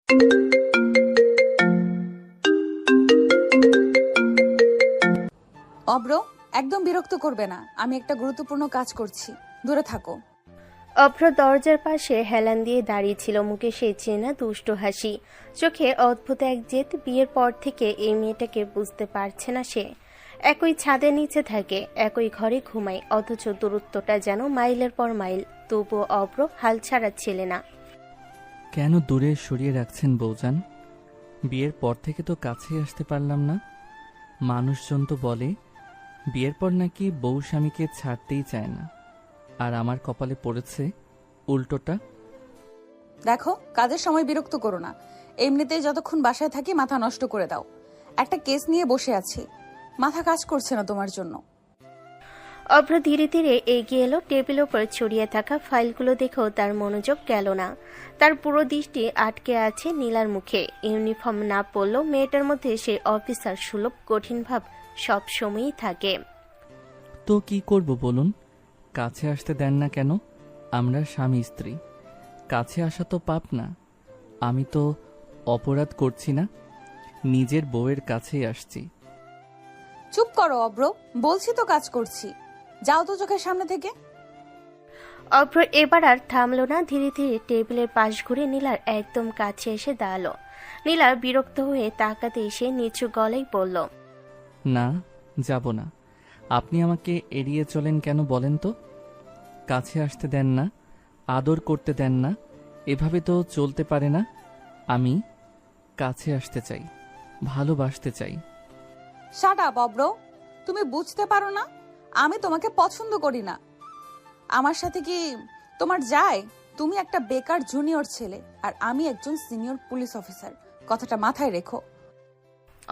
অব্র, একদম বিরক্ত করবে না। আমি একটা গুরুত্বপূর্ণ কাজ করছি, দূরে থাকো। অভ্র দরজার পাশে হেলান দিয়ে দাঁড়িয়েছিল, মুখে সেই চেনা দুষ্টু হাসি, চোখে অদ্ভুত এক জেদ। বিয়ের পর থেকে এই মেয়েটাকে বুঝতে পারছে না সে। একই ছাদের নিচে থাকে, একই ঘরে ঘুমায়, অথচ দূরত্বটা যেন মাইলের পর মাইল। তবুও অভ্র হাল ছাড়াচ্ছিলে না। কেন দূরে সরিয়ে রাখছেন বৌজান? বিয়ের পর থেকে তো কাছেই আসতে পারলাম না। মানুষজন তো বলে বিয়ের পর নাকি বউ স্বামীকে ছাড়তেই চায় না, আর আমার কপালে পড়েছে উল্টোটা। দেখো, কাজের সময় বিরক্ত করো না। এমনিতেই যতক্ষণ বাসায় থাকি মাথা নষ্ট করে দাও। একটা কেস নিয়ে বসে আছি, মাথা কাজ করছে না তোমার জন্য। অভ্র ধীরে ধীরে এগিয়ে এলো, টেবিলের উপর ছড়িয়ে থাকা ফাইলগুলো দেখেও তার মনোযোগ গেল না। তার পুরো দৃষ্টি আটকে আছে নীলার মুখে। ইউনিফর্ম না পরলেও মেয়েটার মধ্যে সেই অফিসার সুলভ কঠিন ভাব সব সময়ই থাকে। তো কি করব বলুন? কাছে আসতে দেন না কেন? আমরা স্বামী স্ত্রী, কাছে আসা তো পাপ না। আমি তো অপরাধ করছি না, নিজের বউয়ের কাছেই আসছি। চুপ করো অব্র, বলছি তো কাজ করছি। যাও তো চোখের সামনে থেকে। অভ্র এবার আর থামলো না, ধীরে ধীরে টেবিলের পাশ ঘুরে নীলার একদম কাছে এসে দাঁড়ালো। নীলা বিরক্ত হয়ে তাকাতে এসে নিচু গলায় বলল, না, যাব না। আপনি আমাকে এড়িয়ে চলেন কেন বলেন তো? কাছে আসতে দেন না, আদর করতে দেন না, এভাবে তো চলতে পারে না। আমি কাছে আসতে চাই, ভালোবাসতে চাই। শাট আপ অব্র, তুমি বুঝতে পারো না আমি তোমাকে পছন্দ করি না। আমার সাথে কি তোমার যায়? তুমি একটা বেকার জুনিয়র ছেলে, আর আমি একজন সিনিয়র পুলিশ অফিসার। কথাটা মাথায় রেখো।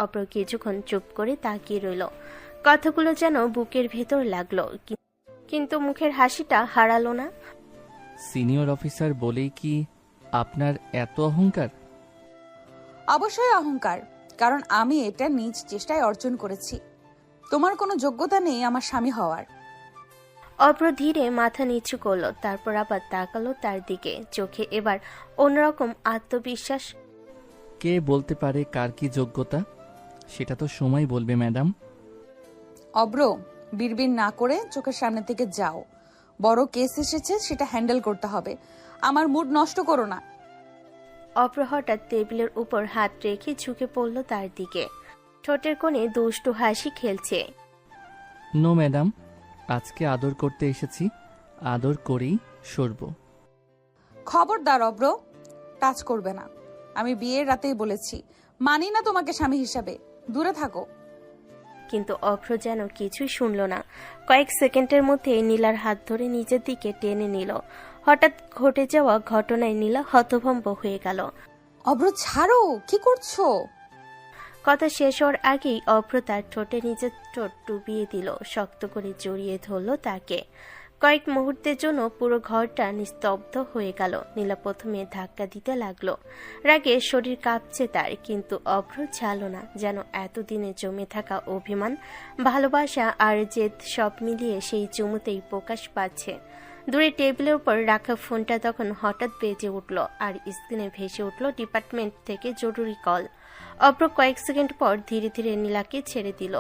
অভ্র কিছুক্ষণ চুপ করে তাকিয়ে রইল। কথাগুলো যেন বুকের ভেতর লাগলো, কিন্তু মুখের হাসিটা হারালো না। সিনিয়র অফিসার বলেই কি আপনার এত অহংকার? অবশ্যই অহংকার, কারণ আমি এটা নিজ চেষ্টায় অর্জন করেছি। তোমার কোনো যোগ্যতা নেই আমার স্বামী হওয়ার। অভ্র ধীরে মাথা নিচু করলো, তারপর আবার তাকালো তার দিকে, চোখে এবার অন্যরকম আত্মবিশ্বাস। কে বলতে পারে কার কি যোগ্যতা? সেটা তো সময় বলবে ম্যাডাম। অব্র, বিড়বিড় না করে চোখের সামনে থেকে যাও। বড় কেস এসেছে, সেটা হ্যান্ডেল করতে হবে। আমার মুড নষ্ট করো না। অভ্র হঠাৎ টেবিলের উপর হাত রেখে ঝুঁকে পড়ল তার দিকে, ঠোঁটের কোণে দুষ্টু হাসি খেলছে। নো ম্যাডাম, আজকে আদর করতে এসেছি, আদর করেই সরব। খবরদার অব্র, টাচ করবে না। আমি বিয়ের রাতেই বলেছি, মানি না তোমাকে স্বামী হিসাবে। দূরে থাকো। কিন্তু অভ্র যেন কিছুই শুনল না। কয়েক সেকেন্ডের মধ্যে নীলার হাত ধরে নিজের দিকে টেনে নিল। হঠাৎ ঘটে যাওয়া ঘটনায় নীলা হতভম্ব হয়ে গেল। অব্র ছাড়ো, কি করছো? কথা শেষ হওয়ার আগেই অভ্র তার ঠোঁটে নিজের ঠোঁট ডুবিয়ে দিল, শক্ত করে জড়িয়ে ধরল তাকে। কয়েক মুহূর্তের জন্য পুরো ঘরটা নিস্তব্ধ হয়ে গেল। নীলা প্রথমে ধাক্কা দিতে লাগলো, রাগে শরীর কাঁপছে তার, কিন্তু অভ্র ছাড়ল না। যেন এতদিনে জমে থাকা অভিমান, ভালোবাসা আর জেদ সব মিলিয়ে সেই চুমুতেই প্রকাশ পাচ্ছে। দূরে টেবিলের উপর রাখা ফোনটা তখন হঠাৎ বেজে উঠল, আর স্ক্রিনে ভেসে উঠল ডিপার্টমেন্ট থেকে জরুরি কল। অভ্র কয়েক সেকেন্ড পর ধীরে ধীরে নীলাকে ছেড়ে দিল।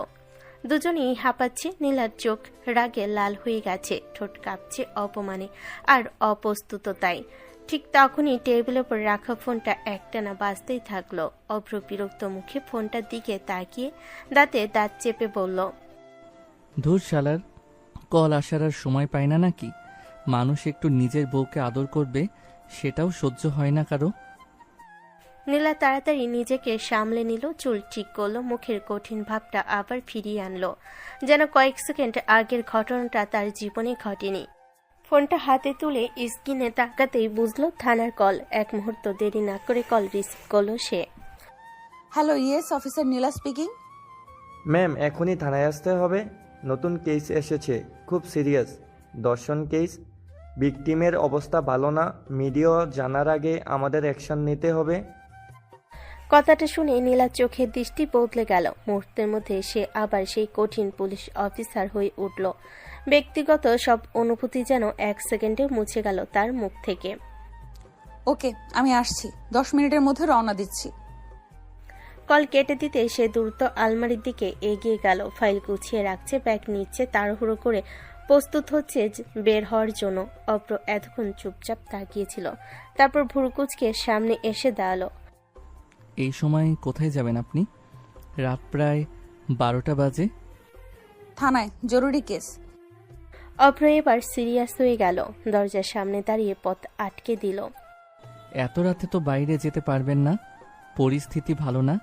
দুজনেই হাঁপাচ্ছে, নীলার চোখ রাগে লাল হয়ে গেছে, ঠোঁট কাঁপছে অপমানে আর অপ্রস্তুততায়। ঠিক তখনই টেবিলের উপর রাখা ফোনটা একটানা বাজতেই থাকলো। অভ্র বিরক্ত মুখে ফোনটার দিকে তাকিয়ে দাঁতে দাঁত চেপে বলল, ধুর শালার, কল আসার আর সময় পায় না নাকি? মানুষ একটু নিজের বউকে আদর করবে, সেটাও সহ্য হয় না কারো। নীলা তাড়াতাড়ি নিজেকে সামলে নিল, চুল ঠিক করলো, মুখের কঠিন ভাবটা আবার ফিরিয়ে আনলো, যেন কয়েক সেকেন্ড আগের ঘটনাটা তার জীবনে ঘটেনি। ফোনটা হাতে তুলে স্ক্রিনে তাকাতেই বুঝলো থানার কল। এক মুহূর্ত দেরি না করে কল রিসিভ করলো সে। হ্যালো, ইয়েস অফিসার নীলা স্পিকিং। ম্যাম, এখনই থানায় আসতে হবে। নতুন কেস এসেছে, খুব সিরিয়াস ধর্ষণ কেস। ভিকটিমের অবস্থা ভালো না, মিডিয়া জানার আগে আমাদের অ্যাকশন নিতে হবে। কথাটা শুনে নীলার চোখের দৃষ্টি বদলে গেল। মুহূর্তের মধ্যে সে আবার সেই কঠিন পুলিশ অফিসার হয়ে উঠল। ব্যক্তিগত সব অনুভূতি যেন এক সেকেন্ডে মুছে গেল তার মুখ থেকে। ওকে, আমি আসছি, 10 মিনিটের মধ্যে রওনা দিচ্ছি। কল কেটে দিতে সে দ্রুত আলমারির দিকে এগিয়ে গেল। ফাইল গুছিয়ে রাখছে, ব্যাগ নিচ্ছে, তাড়াহুড়ো করে প্রস্তুত হচ্ছে বের হওয়ার জন্য। অভ্র এতক্ষণ চুপচাপ তাকিয়েছিল, তারপর ভুরু কুঁচকে সামনে এসে দাঁড়ালো। এই সময় কোথায় যাবেন আপনি? রাত প্রায় 12টা বাজে। থানায়, জরুরি কেস। অভ্র এবার সিরিয়াস হয়ে গেল, দরজার সামনে দাঁড়িয়ে পথ আটকে দিল। এত রাতে তো বাইরে যেতে পারবেন না, পরিস্থিতি ভালো না,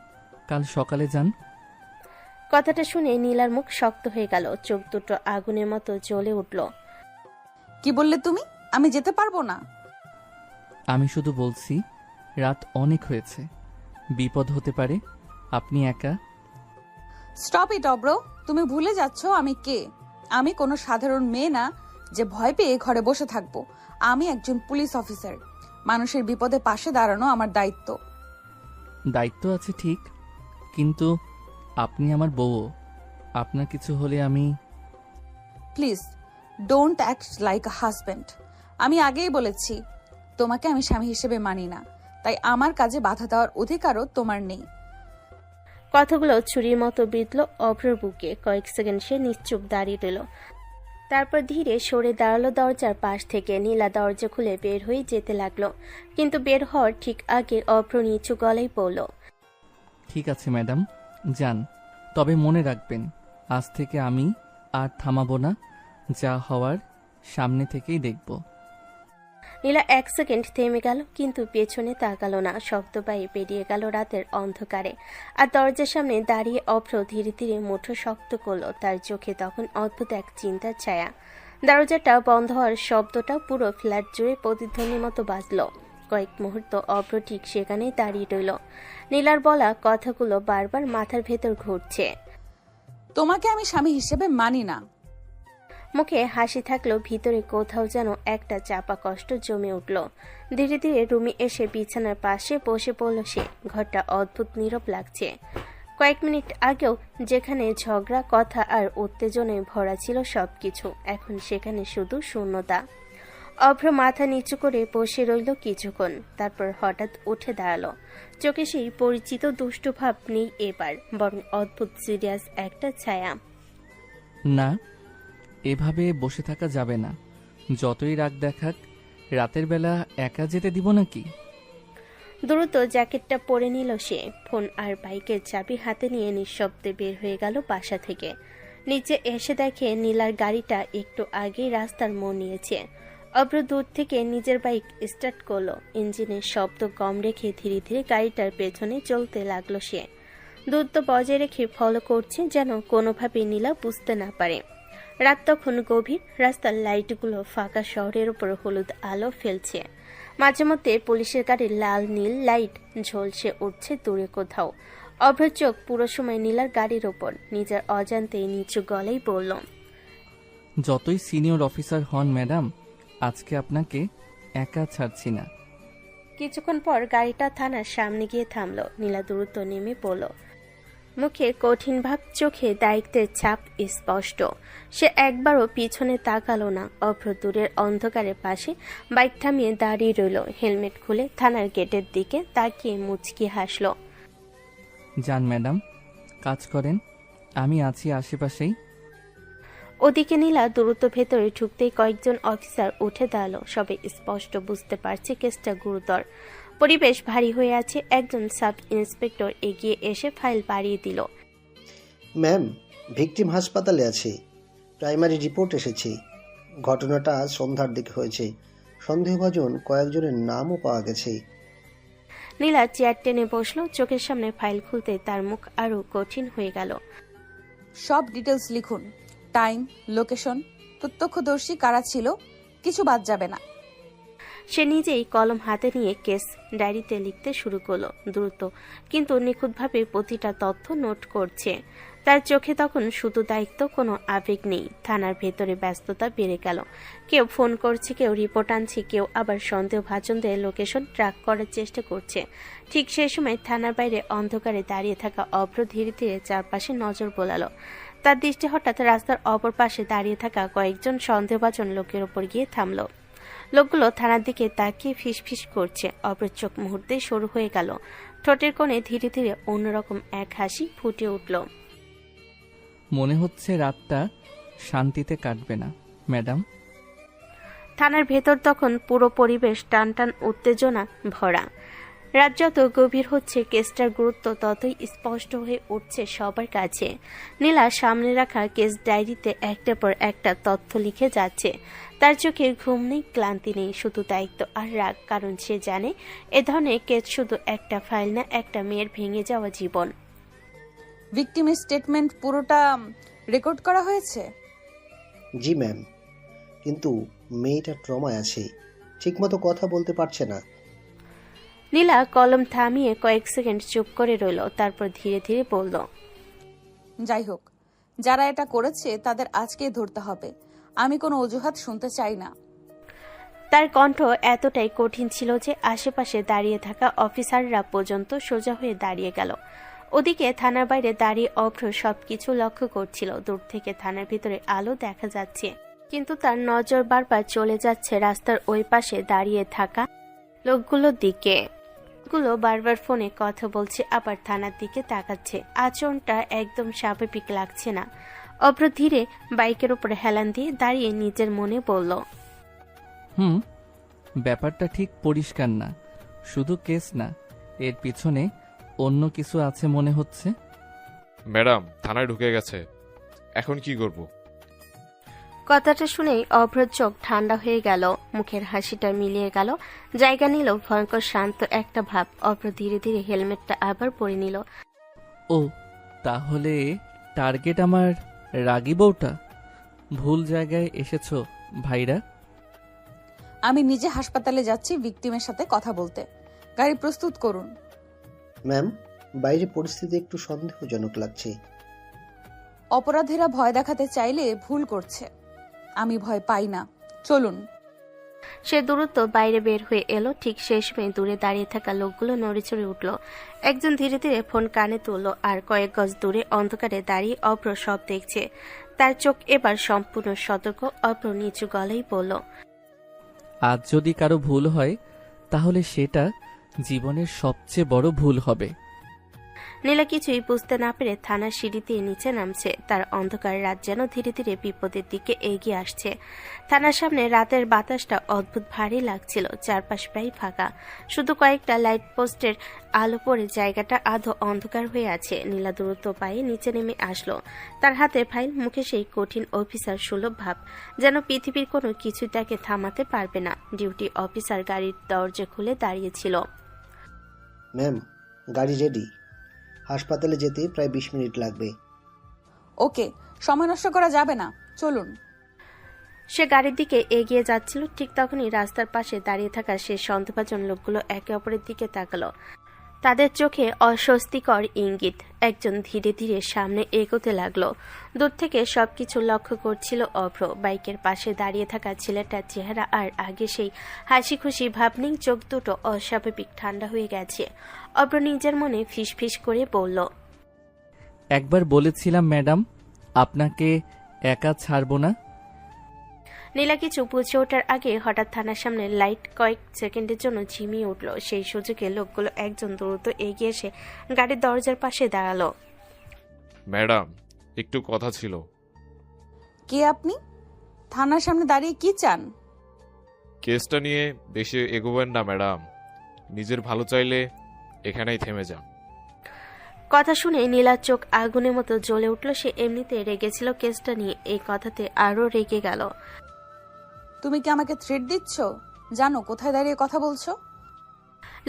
কাল সকালে যান। কথাটা শুনে নীলার মুখ শক্ত হয়ে গেল, চোখ দুটো আগুনের মতো জ্বলে উঠল। কি বললে তুমি? আমি যেতে পারবো না। আমি শুধু বলছি রাত অনেক হয়েছে, বিপদ হতে পারে, আপনি একা। স্টপ ইট অব্র, তুমি ভুলে যাচ্ছ আমি কে। আমি কোনো সাধারণ মেয়ে না যে ভয় পেয়ে ঘরে বসে থাকবো। আমি একজন পুলিশ অফিসার। মানুষের বিপদে পাশে দাঁড়ানো আমার দায়িত্ব। দায়িত্ব আছে ঠিক, কিন্তু আপনি আমার বউও, আপনার কিছু হলে আমি। Please don't act like a husband. আমি আগেই বলেছি তোমাকে আমি স্বামী হিসেবে মানি না, তাই আমার কাজে বাধা দেওয়ার অধিকারও তোমার নেই। কথাগুলো ছুরির মতো বিঁধল অভ্রর বুকে। কয়েক সেকেন্ড সে নিশ্চুপ দাঁড়িয়ে রইল, তারপর ধীরে সরে দাঁড়ালো দরজার পাশ থেকে। নীলা দরজা খুলে বের হয়ে যেতে লাগলো, কিন্তু বের হওয়ার ঠিক আগে অভ্র নিচু গলায় বলল, ঠিক আছে ম্যাডাম, যান, তবে মনে রাখবেন আজ থেকে আমি আর থামাবো না, যা হওয়ার সামনে থেকেই দেখব। নীলা এক সেকেন্ড থেমে গেল, কিন্তু পেছনে তাকালো না। শব্দ পায়ে পেরিয়ে গেল রাতের অন্ধকারে, আর দরজার সামনে দাঁড়িয়ে অভ্র ধীরে ধীরে মুঠো শক্ত করলো। তার চোখে তখন অদ্ভুত এক চিন্তার ছায়া। দরজাটা বন্ধ হওয়ার শব্দটা পুরো ফ্ল্যাট জুড়ে প্রতিধ্বনির মতো বাজলো। কয়েক মুহূর্ত অভ্র ঠিক সেখানেই দাঁড়িয়ে রইল। নীলার বলা কথাগুলো বারবার মাথার ভেতর ঘুরছে। তোমাকে আমি স্বামী হিসেবে মানি না। মুখে হাসি থাকলেও ভিতরে কোথাও যেন একটা চাপা কষ্ট জমে উঠল। ধীরে ধীরে রুমে এসে বিছানার পাশে বসে পড়ল সে। ঘরটা অদ্ভুত নীরব লাগছে। কয়েক মিনিট আগেও যেখানে ঝগড়া, কথা আর উত্তেজনায় ভরা ছিল সবকিছু, এখন সেখানে শুধু শূন্যতা। অভ্র মাথা নিচু করে বসে রইল কিছুক্ষণ, তারপর হঠাৎ উঠে দাঁড়ালো। চোখে সেই পরিচিত দুষ্টু ভাব নেই এবার, বরং অদ্ভুত সিরিয়াস একটা ছায়া। না, এভাবে বসে থাকা যাবে না, যতই রাগ দেখাক, রাতের বেলা একা যেতে দিব নাকি? দ্রুত জ্যাকেটটা পরে নিল সে। ফোন আর বাইকের চাবি হাতে নিয়ে নিঃশব্দে বের হয়ে গেল বাসা থেকে। নিচে এসে দেখে নীলার গাড়িটা একটু আগেই রাস্তার মোড় নিয়েছে। অভ্র দূর থেকে নিজের বাইক স্টার্ট করলো। ইঞ্জিনের শব্দ কম রেখে ধীরে ধীরে গাড়িটার পেছনে চলতে লাগলো সে। দূরত্ব বজায় রেখে ফলো করছে, যেন কোনোভাবেই নীলা বুঝতে না পারে। রাত তখন গভীর, রাস্তার লাইটগুলো ফাঁকা শহরের উপর হলুদ আলো ফেলছে। মাঝে মধ্যে পুলিশের গাড়ির লাল নীল লাইট ঝলসে উঠছে দূরে কোথাও। অভ্র চোখ পুরো সময় নীলার গাড়ির ওপর। নিজের অজান্তেই নিচু গলায় বলল, যতই সিনিয়র অফিসার হন ম্যাডাম, আজকে আপনাকে একা ছাড়ছি না। কিছুক্ষণ পর গাড়িটা থানার সামনে গিয়ে থামলো। নীলা দ্রুত নেমে পড়ল। মুখে কঠিন ভাব, চোখে দায়িত্বের ছাপ স্পষ্ট। সে একবারও পিছনে তাকালো না। অভ্র দূরের অন্ধকারের পাশে বাইক থামিয়ে দাঁড়িয়ে রইল। হেলমেট খুলে থানার গেটের দিকে তাকিয়ে মুচকি হাসল। যান ম্যাডাম, কাজ করেন, আমি আছি আশেপাশেই। ওদিকে নীলা দ্রুত ভেতরে ঢুকতেই কয়েকজন অফিসার উঠে দাঁড়ালো। সবে স্পষ্ট বুঝতে পারছে কেসটা গুরুতর। পরিবেশ ভারী হয়ে আছে। একজন সাব ইন্সপেক্টর এগিয়ে এসে ফাইল বাড়িয়ে দিল। ম্যাম, ভিকটিম হাসপাতালে আছে, প্রাইমারি রিপোর্ট এসেছে। ঘটনাটা আজ সন্ধ্যার দিকে হয়েছে। সন্দেহভাজন কয়েকজনের নামও পাওয়া গেছে। নীলা চেয়ার টেনে বসলো। চোখের সামনে ফাইল খুলতে তার মুখ আরো কঠিন হয়ে গেল। সব ডিটেলস লিখুন, টাইম, লোকেশন, প্রত্যক্ষদর্শী কারা ছিল, কিছু বাদ যাবে না। সে নিজেই কলম হাতে নিয়ে কেস ডায়েরিতে লিখতে শুরু করলো, দ্রুত কিন্তু নিখুঁতভাবে প্রতিটা তথ্য নোট করছে। তার চোখে তখন শুধু দায়িত্ব, কোনো আবেগ নেই। থানার ভেতরে ব্যস্ততা বেড়ে গেল। কেউ ফোন করছে, কেউ রিপোর্ট আনছে, কেউ আবার সন্দেহভাজনদের লোকেশন ট্র্যাক করার চেষ্টা করছে। ঠিক সেই সময় থানার বাইরে অন্ধকারে দাঁড়িয়ে থাকা অভ্র ধীরে ধীরে চারপাশে নজর বোলালো। তার দৃষ্টি হঠাৎ রাস্তার অপর পাশে দাঁড়িয়ে থাকা কয়েকজন সন্দেহভাজন লোকের ওপর গিয়ে থামল। লোকগুলো থানার দিকে তাকিয়ে ফিসফিস করছে। অব্র চোখ মুহূর্তেই শুরু হয়ে গেল। ঠোঁটের কোণে ধীরে ধীরে অন্যরকম এক হাসি ফুটে উঠল। মনে হচ্ছে রাতটা শান্তিতে কাটবে না ম্যাডাম। থানার ভেতর তখন পুরো পরিবেশ টান টান উত্তেজনা ভরা। রাত যত গভীর হচ্ছে কেসটার গুরুত্ব ততই স্পষ্ট হয়ে উঠছে সবার কাছে। নীলা সামনে রাখা কেস ডায়েরিতে একটার পর একটা তথ্য লিখে যাচ্ছে। তার চোখে ঘুম নেই, ক্লান্তি নেই, শুধু দায়িত্ব আর রাগ। কারণ সে জানে এ ধরনের কেস শুধু একটা ফাইল না, একটা মেয়ের ভেঙে যাওয়া জীবন। ভিকটিমের স্টেটমেন্ট পুরোটা রেকর্ড করা হয়েছে? জি ম্যাম, কিন্তু মেয়েটা ট্রমায় আছে, ঠিকমতো কথা বলতে পারছে না। নীলা কলম থামিয়ে কয়েক সেকেন্ড চুপ করে রইল, তারপর ধীরে ধীরে বলল, যাই হোক, যারা এটা করেছে তাদের আজকেই ধরতে হবে। আমি কোনো অজুহাত শুনতে চাই না। তার কণ্ঠ এতটাই কঠিন ছিল যে আশেপাশে দাঁড়িয়ে থাকা অফিসাররা পর্যন্ত সোজা হয়ে দাঁড়িয়ে গেল। ওদিকে থানার বাইরে দাঁড়িয়ে অভ্র সবকিছু লক্ষ্য করছিল। দূর থেকে থানার ভিতরে আলো দেখা যাচ্ছে, কিন্তু তার নজর বারবার চলে যাচ্ছে রাস্তার ওই পাশে দাঁড়িয়ে থাকা লোকগুলোর দিকে। গুলো বারবার ফোনে কথা বলছে, আবার থানার দিকে তাকাচ্ছে। আচরণটা একদম স্বাভাবিক লাগছে না। অভ্র ধীরে বাইকের উপরে হেলান দিয়ে দাঁড়িয়ে নিজের মনে বলল, ব্যাপারটা ঠিক পরিষ্কার না। শুধু কেস না, এর পিছনে অন্য কিছু আছে মনে হচ্ছে। ম্যাডাম থানায় ঢুকে গেছে, এখন কি করব? কথাটা শুনেই অভ্রর চোখ ঠান্ডা হয়ে গেল, মুখের হাসিটা মিলিয়ে গেল, জায়গা নিল ভয়ঙ্কর শান্ত একটা ভাব। অভ্র ধীরে ধীরে হেলমেটটা আবার পরে নিল। ও তাহলে টার্গেট আমার রাগী বউটা। ভুল জায়গায় এসেছো ভাইরা। আমি নিজে হাসপাতালে যাচ্ছি ভিকটিমের সাথে কথা বলতে। গাড়ি প্রস্তুত করুন। ম্যাম, বাইরে পরিস্থিতি একটু সন্দেহজনক লাগছে। অপরাধীরা ভয় দেখাতে চাইলে ভুল করছে। আমি ভয় পাই না, চলুন। সে দ্রুত বাইরে বের হয়ে এলো। ঠিক সেই সময় দূরে দাঁড়িয়ে থাকা লোকগুলো নড়েচড়ে উঠল। একজন ধীরে ধীরে ফোন কানে তুলল, আর কয়েক গজ দূরে অন্ধকারে দাঁড়িয়ে অভ্র সব দেখছে। তার চোখ এবার সম্পূর্ণ সতর্ক। অভ্র নিচু গলায় বলল, আজ যদি কারো ভুল হয় তাহলে সেটা জীবনের সবচেয়ে বড় ভুল হবে। নীলা কিছুই বুঝতে না পেরে থানার সিঁড়ি দিয়ে নিচে নামছে। তার অন্ধকার রাত যেন ধীরে ধীরে বিপদের দিকে এগিয়ে আসছে। থানার সামনে রাতের বাতাসটা অদ্ভুত ভারী লাগছিল। চারপাশ প্রায় ফাঁকা, শুধু কয়েকটা লাইট পোস্টের আলো পড়ে জায়গাটা আধো অন্ধকার হয়ে আছে। নীলা দ্রুত পায়ে নিচে নেমে আসলো। তার হাতে ফাইল, মুখে সেই কঠিন অফিসার সুলভ ভাব, যেন পৃথিবীর কোনো কিছু তাকে থামাতে পারবে না। ডিউটি অফিসার গাড়ির দরজা খুলে দাঁড়িয়েছিল। ম্যাম, গাড়ি রেডি, হাসপাতালে যেতে প্রায় 20 মিনিট লাগবে। ওকে, সময় নষ্ট করা যাবে না, চলুন। সে গাড়ির দিকে এগিয়ে যাচ্ছিল। ঠিক তখনই রাস্তার পাশে দাঁড়িয়ে থাকা সে সন্দেহভাজন লোকগুলো একে অপরের দিকে তাকালো। তাদের চোখে অস্বস্তিকর ইঙ্গিত। একজন ধীরে ধীরে সামনে এগোতে লাগলো। দূর থেকে সবকিছু লক্ষ্য করছিল অভ্র। বাইকের পাশে দাঁড়িয়ে থাকা ছেলেটার চেহারা আর আগে সেই হাসি খুশি ভাব নেই। চোখ দুটো অস্বাভাবিক ঠান্ডা হয়ে গেছে। অভ্র নিজের মনে ফিসফিস করে বলল, একবার বলেছিলাম ম্যাডাম, আপনাকে একা ছাড়বো না। নীলা কিছু বুঝে ওঠার আগে হঠাৎ থানার সামনে লাইট কয়েক সেকেন্ডের জন্য ঝিমিয়ে উঠল। সেই সুযোগে লোকগুলো একজন দ্রুত এগিয়ে এসে গাড়ির দরজার পাশে দাঁড়ালো। ম্যাডাম একটু কথা ছিল। কে আপনি? থানার সামনে দাঁড়িয়ে কি চান? কেসটা নিয়ে বেশি এগোবেন না ম্যাডাম, নিজের ভালো চাইলে এখানেই থেমে যান। কথা শুনে নীলার চোখ আগুনের মতো জ্বলে উঠল। সে এমনিতে রেগেছিল, কেসটা নিয়ে এই কথাতে আরো রেগে গেল। তুমি কি আমাকে থ্রেট দিচ্ছ? জানো কোথায় দাঁড়িয়ে কথা বলছো?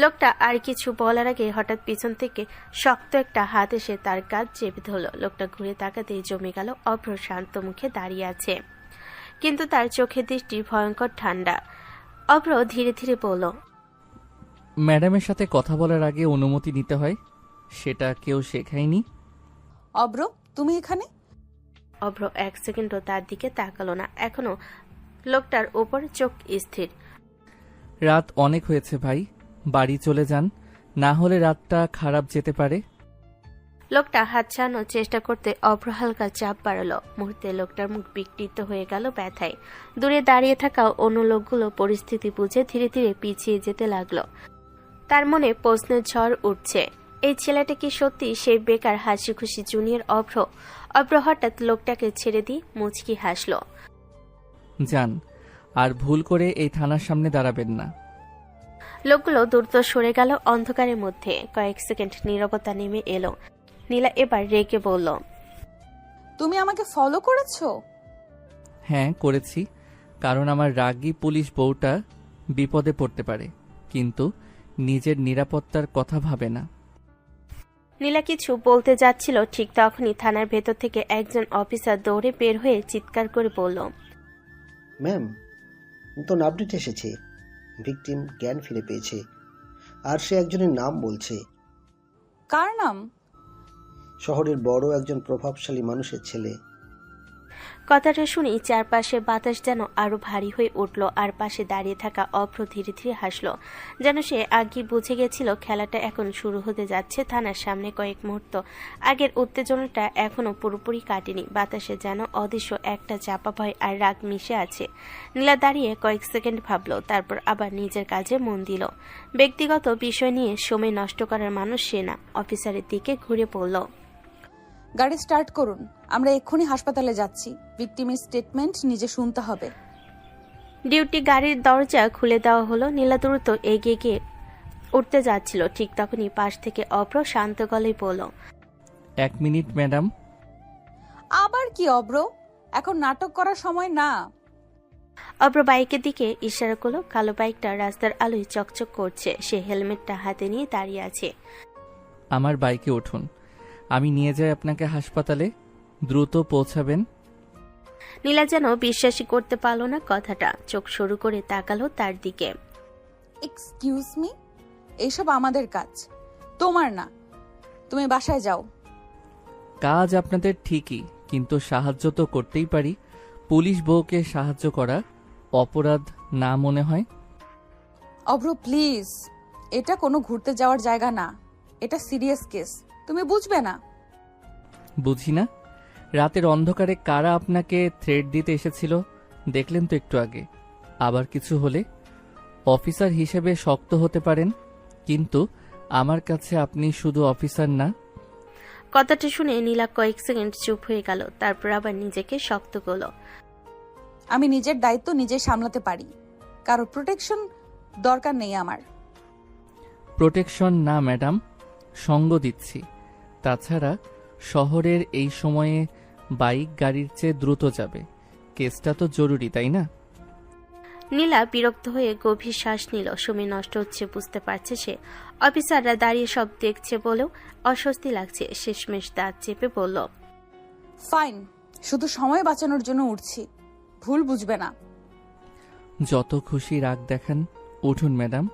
লোকটা আর কিছু বলার আগে হঠাৎ পিছন থেকে শক্ত একটা হাত এসে তার কাঁধ চেপে ধরল। লোকটা ঘুরে তাকাতেই জমে গেল। অভ্র শান্ত মুখে দাঁড়িয়ে আছে, কিন্তু তার চোখের দৃষ্টি ভয়ঙ্কর ঠান্ডা। অভ্র ধীরে ধীরে বলল, ম্যাডামের সাথে কথা বলার আগে অনুমতি নিতে হয়, সেটা কেউ শেখায়নি। অব্র, তুমি এখানে? অভ্র এক সেকেন্ডও তার দিকে তাকালো না। এখনো লোকটার ওপর চোখ স্থির। রাত অনেক হয়েছে ভাই, বাড়ি চলে যান, না হলে রাতটা খারাপ যেতে পারে। লোকটা হাত ছাড়ানোর চেষ্টা করতে অভ্র হালকা চাপ বাড়ালো। মুহূর্তে লোকটার মুখ বিকৃত হয়ে গেল ব্যথায়। দূরে দাঁড়িয়ে থাকা অন্য লোকগুলো পরিস্থিতি বুঝে ধীরে ধীরে পিছিয়ে যেতে লাগলো। তার মনে প্রশ্নের ঝড় উঠছে, এই ছেলেটা কি সত্যি সেই বেকার হাসি খুশি জুনিয়র অভ্র? অভ্র হঠাৎ লোকটাকে ছেড়ে দিয়ে মুচকি হাসলো। যান, আর ভুল করে এই থানার সামনে দাঁড়াবেন না। লোকগুলো দ্রুত সরে গেল। অন্ধকারের মধ্যে কয়েক সেকেন্ড নীরবতা নেমে এলো। নীলা এবার রেগে বলল, তুমি আমাকে ফলো করেছো? হ্যাঁ করেছি, কারণ আমার রাগী পুলিশ বউটা বিপদে পড়তে পারে, কিন্তু নিজের নিরাপত্তার কথা ভাবে না। নীলা কিছু বলতে যাচ্ছিল, ঠিক তখনই থানার ভেতর থেকে একজন অফিসার দৌড়ে বের হয়ে চিৎকার করে বলল, ম্যাম, নতুন আপডেট এসেছে। ভিকটিম জ্ঞান ফিরে পেয়েছে, আর সে একজনের নাম বলছে। কার নাম? শহরের বড় একজন প্রভাবশালী মানুষের ছেলে। কথাটা শুনি চারপাশে বাতাস যেন আরো ভারী হয়ে উঠল, আর পাশে দাঁড়িয়ে থাকা অভ্র ধীরে ধীরে হাসলো, যেন সে আগে বুঝে গেছিল খেলাটা এখন শুরু হতে যাচ্ছে। থানার সামনে কয়েক মুহূর্ত আগের উত্তেজনাটা এখনো পুরোপুরি কাটেনি। বাতাসে যেন অদৃশ্য একটা চাপা ভয় আর রাগ মিশে আছে। নীলা দাঁড়িয়ে কয়েক সেকেন্ড ভাবলো, তারপর আবার নিজের কাজে মন দিল। ব্যক্তিগত বিষয় নিয়ে সময় নষ্ট করার মানুষ সে না। অফিসারের দিকে ঘুরে পড়ল। গাড়ি স্টার্ট করুন, আমরা এক্ষুনি হাসপাতালে যাচ্ছি। ভিকটিমের স্টেটমেন্ট নিজে শুনতে হবে। ডিউটি গাড়ির দরজা খুলে দেওয়া হলো। নীলা দ্রুত এগিয়ে গিয়ে উঠতে যাচ্ছিল, ঠিক তখনই পাশ থেকে অভ্র শান্ত গলায় বলল, 1 মিনিট ম্যাডাম। আবার কি অব্র? এখন নাটক করার সময় না। অভ্র বাইকের দিকে ইশারা করলো। কালো বাইকটা রাস্তার আলোয় চকচক করছে। সে হেলমেটটা হাতে নিয়ে দাঁড়িয়ে আছে। আমার বাইকে উঠুন, আমি নিয়ে যাই আপনাকে হাসপাতালে, দ্রুত পৌঁছাবেন। নীলা যেন বিশ্বাসই করতে পারল না কথাটা। চোখ সরু করে তাকালো তার দিকে। এক্সকিউজ মি, এইসব আমাদের কাজ, তোমার না। তুমি বাসায় যাও। কাজ আপনাদের ঠিকই, কিন্তু সাহায্য তো করতেই পারি। পুলিশ বউকে সাহায্য করা অপরাধ না মনে হয়? অভ্র প্লিজ, এটা কোনো ঘুরতে যাওয়ার জায়গা না, এটা সিরিয়াস কেস, তুমি বুঝবে না? বুঝি না? রাতের অন্ধকারে কারা আপনাকে থ্রেট দিতে এসেছিল দেখলেন তো একটু আগে। আবার কিছু হলে অফিসার হিসেবে শক্ত হতে পারেন, কিন্তু আমার কাছে আপনি শুধু অফিসার না। কথাটা শুনে নীলা কয়েক সেকেন্ড চুপ হয়ে গেল, তারপর আবার নিজেকে শক্ত করলো। আমি নিজের দায়িত্ব নিজে সামলাতে পারি, কারো প্রোটেকশন দরকার নেই আমার। প্রোটেকশন না ম্যাডাম, সঙ্গ দিচ্ছি। তাছাড়া শহরের এই সময়ে বাইক গাড়ির চেয়ে দ্রুত যাবে। কেসটা তো জরুরি, তাই না? নীলা বিরক্ত হয়ে গভীর শ্বাস নিল। সময় নষ্ট হচ্ছে বুঝতে পারছে সে। অফিসাররা দাঁড়িয়ে সব দেখছে বলেও অস্বস্তি লাগছে। শেষমেশ দাঁত চেপে বলল, ফাইন, শুধু সময় বাঁচানোর জন্য উঠছি, ভুল বুঝবে না। যত খুশি রাগ দেখান, উঠুন ম্যাডাম।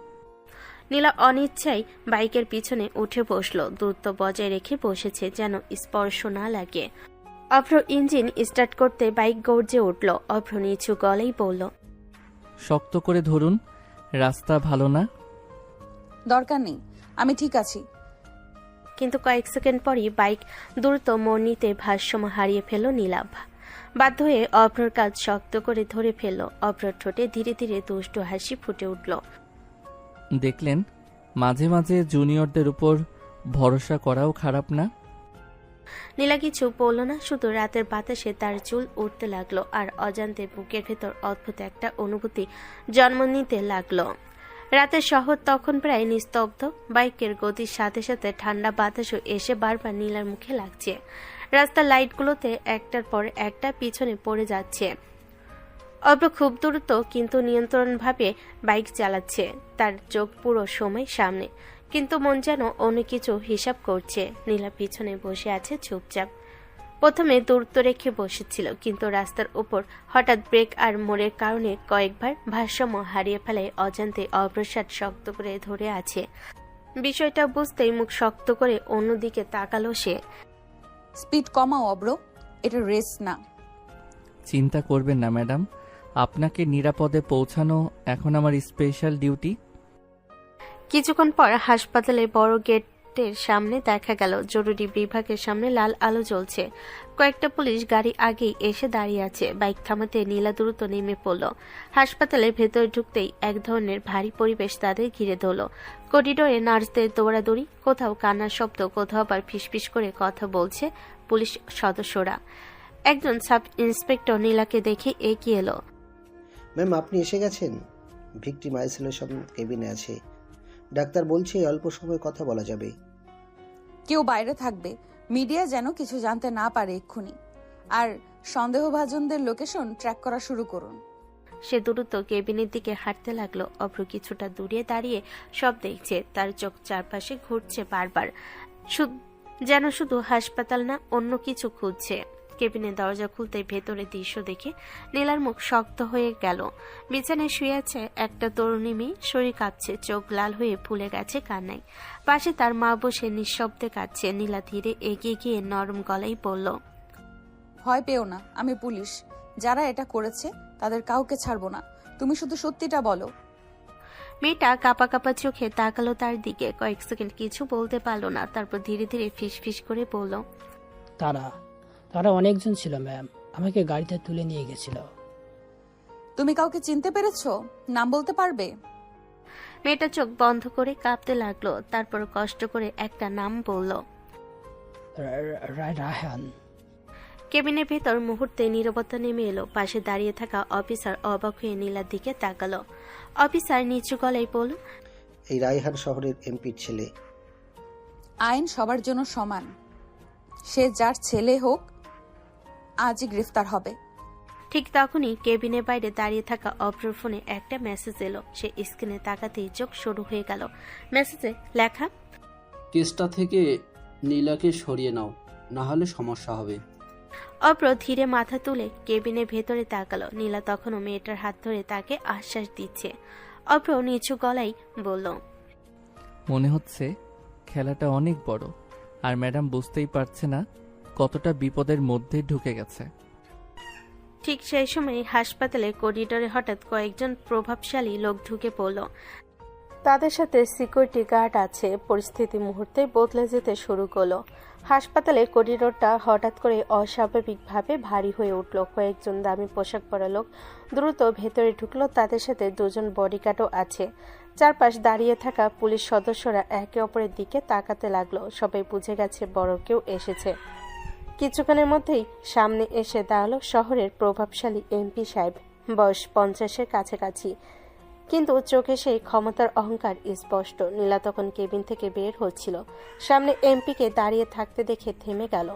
নীলা অনিচ্ছায় বাইকের পিছনে উঠে বসলো। দূরত্ব বজায় রেখে বসেছে যেন স্পর্শ না লাগে। অভ্র ইঞ্জিন স্টার্ট করতে বাইক গর্জে উঠল। অভ্র নিচু গলেই বলল, শক্ত করে ধরুন, রাস্তা ভালো না। দরকার নেই, আমি ঠিক আছি। কিন্তু কয়েক সেকেন্ড পরই বাইক দ্রুত মোড় নিতে ভারসাম্য হারিয়ে ফেলল নীলা। বাধ্য হয়ে অভ্রর কাজ শক্ত করে ধরে ফেলল। অভ্রর ঠোঁটে ধীরে ধীরে দুষ্টু হাসি ফুটে উঠল। দেখলেন, মাঝে মাঝে জুনিয়রদের উপর ভরসা করাও খারাপ না। নীলা কিছু বলল না, শুধু রাতের বাতাসে তার চুল উঠতে লাগলো, আর অজান্তে বুকের ভেতর অদ্ভুত একটা অনুভূতি জন্ম নিতে লাগলো। রাতের শহর তখন প্রায় নিস্তব্ধ। বাইকের গতির সাথে সাথে ঠান্ডা বাতাসও এসে বারবার নীলার মুখে লাগছে। রাস্তার লাইটগুলোতে একটার পর একটা পিছনে পড়ে যাচ্ছে। অভ্র খুব দ্রুত কিন্তু নিয়ন্ত্রণভাবে বাইক চালাচ্ছে। তার চোখ পুরো সময় সামনে, কিন্তু মন যেন অন্য কিছু হিসাব করছে। নীলা পিছনে বসে আছে চুপচাপ। প্রথমে দূরত্ব রেখে বসেছিল, কিন্তু রাস্তার উপর হঠাৎ ব্রেক আর মোড়ের কারণে কয়েকবার ভারসাম্য হারিয়ে ফেলায় অজান্তে অগ্রসার শক্ত করে ধরে আছে। বিষয়টা বুঝতেই মুখ শক্ত করে অন্যদিকে তাকালো সে। স্পিড কমাও অব্র, এটা রেস না। চিন্তা করবেন না ম্যাডাম, আপনাকে নিরাপদে পৌঁছানো এখন আমার স্পেশাল ডিউটি। কিছুক্ষণ পর হাসপাতালে বড় গেট গেটের সামনে দেখা গেল জরুরি বিভাগের সামনে লাল আলো জ্বলছে। কয়েকটা পুলিশ গাড়ি আগেই এসে দাঁড়িয়ে আছে। বাইক থামাতে নীলা দ্রুত নেমে পড়ল। হাসপাতালের ভেতরে ঢুকতেই এক ধরনের ভারী পরিবেশ তাদের ঘিরে ধরল। করিডোরে নার্সদের দৌড়াদৌড়ি, কোথাও কান্নার শব্দ, কোথাও আবার ফিসফিস করে কথা বলছে পুলিশ সদস্যরা। একজন সাব ইন্সপেক্টর নীলাকে দেখে এগিয়ে এলো। ম্যাম, আপনি এসে গেছেন। ভিকটিম আইসোলেশন কেবিনে আছে। ডাক্তার বলছে অল্প সময় কথা বলা যাবে। কেউ বাইরে থাকবে, মিডিয়া যেন কিছু জানতে না পারে এক্ষুনি। আর সন্দেহভাজনদের লোকেশন ট্র্যাক করা শুরু করুন। সে দ্রুত কেবিনের দিকে হাঁটতে লাগলো। অভ্র কিছুটা দূরে দাঁড়িয়ে সব দেখছে। তার চোখ চারপাশে ঘুরছে বারবার, যেন শুধু হাসপাতাল না, অন্য কিছু খুঁজছে। কেবিনের দরজা খুলতে ভেতরে দৃশ্য দেখে নীলার মুখ শক্ত হয়ে গেল। বিছানায় শুয়ে আছে একটা তরুণী মেয়ে, শরীর কাঁপছে, চোখ লাল হয়ে ফুলে গেছে কান্নায়। পাশে তার মা বসে নিঃশব্দে কাঁদছে। নীলা ধীরে এগিয়ে গিয়ে নরম গলায় বলল, ভয় পেও না, আমি পুলিশ। যারা এটা করেছে তাদের কাউকে ছাড়বো না। তুমি শুধু সত্যিটা বলো। মেয়েটা কাপা কাপা চোখে তাকালো তার দিকে। কয়েক সেকেন্ড কিছু বলতে পারলো না, তারপর ধীরে ধীরে ফিস ফিস করে বলল, তারা অনেকজন ছিল ম্যাম, আমাকে গাড়িতে তুলে নিয়ে গেছিল। তুমি কাউকে চিনতে পেরেছো? নাম বলতে পারবে? মেয়েটা চোখ বন্ধ করে কাঁপতে লাগলো, তারপর কষ্ট করে একটা নাম বলল, রায়হান। কেবিনের ভেতর মুহূর্তে নীরবতা নেমে এলো। পাশে দাঁড়িয়ে থাকা অফিসার অবাক হয়ে নীলার দিকে তাকালো। অফিসার নিচু গলায় বলল, এই রায়হান শহরের এমপির ছেলে। আইন সবার জন্য সমান। সে যার ছেলে হোক, আজই গ্রেফতার হবে। ঠিক তখনই কেবিনের বাইরে দাঁড়িয়ে থাকা অভ্রর ফোনে একটা মেসেজ এলো। সে স্ক্রিনে তাকাতেই চোখ শুরু হয়ে গেল। মেসেজে লেখা, কেসটা থেকে নীলাকে সরিয়ে নাও, না হলে সমস্যা হবে। অভ্র ধীরে মাথা তুলে কেবিনের ভেতরে তাকালো। নীলা তখনও মেয়েটার হাত ধরে তাকে আশ্বাস দিচ্ছে। অভ্র নিচু গলায় বলল, মনে হচ্ছে খেলাটা অনেক বড়, আর ম্যাডাম বুঝতেই পারছে না কতটা বিপদের মধ্যে ঢুকে গেছে। ঠিক সেই সময় হাসপাতালের করিডোরে হঠাৎ কয়েকজন প্রভাবশালী লোক ঢুকে পড়ল। তাদের সাথে সিকিউরিটি গার্ড আছে। পরিস্থিতি মুহূর্তে বদলে যেতে শুরু করলো। হাসপাতালের করিডোরটা হঠাৎ করে অস্বাভাবিকভাবে ভারী হয়ে উঠল। কয়েকজন দামি পোশাক পরা লোক দ্রুত ভেতরে ঢুকলো। তাদের সাথে দুজন বডিগার্ডও আছে। চারপাশ দাঁড়িয়ে থাকা পুলিশ সদস্যরা একে অপরের দিকে তাকাতে লাগলো। সবাই বুঝে গেছে বড় কেউ এসেছে। কিছুক্ষণের মধ্যেই সামনে এসে দাঁড়ালো শহরের প্রভাবশালী এমপি সাহেব। বয়স 50-এর কাছাকাছি, কিন্তু চোখে সেই ক্ষমতার অহংকার স্পষ্ট। নীলা তখন কেবিন থেকে বের হচ্ছিল। সামনে এমপিকে দাঁড়িয়ে থাকতে দেখে থেমে গেল।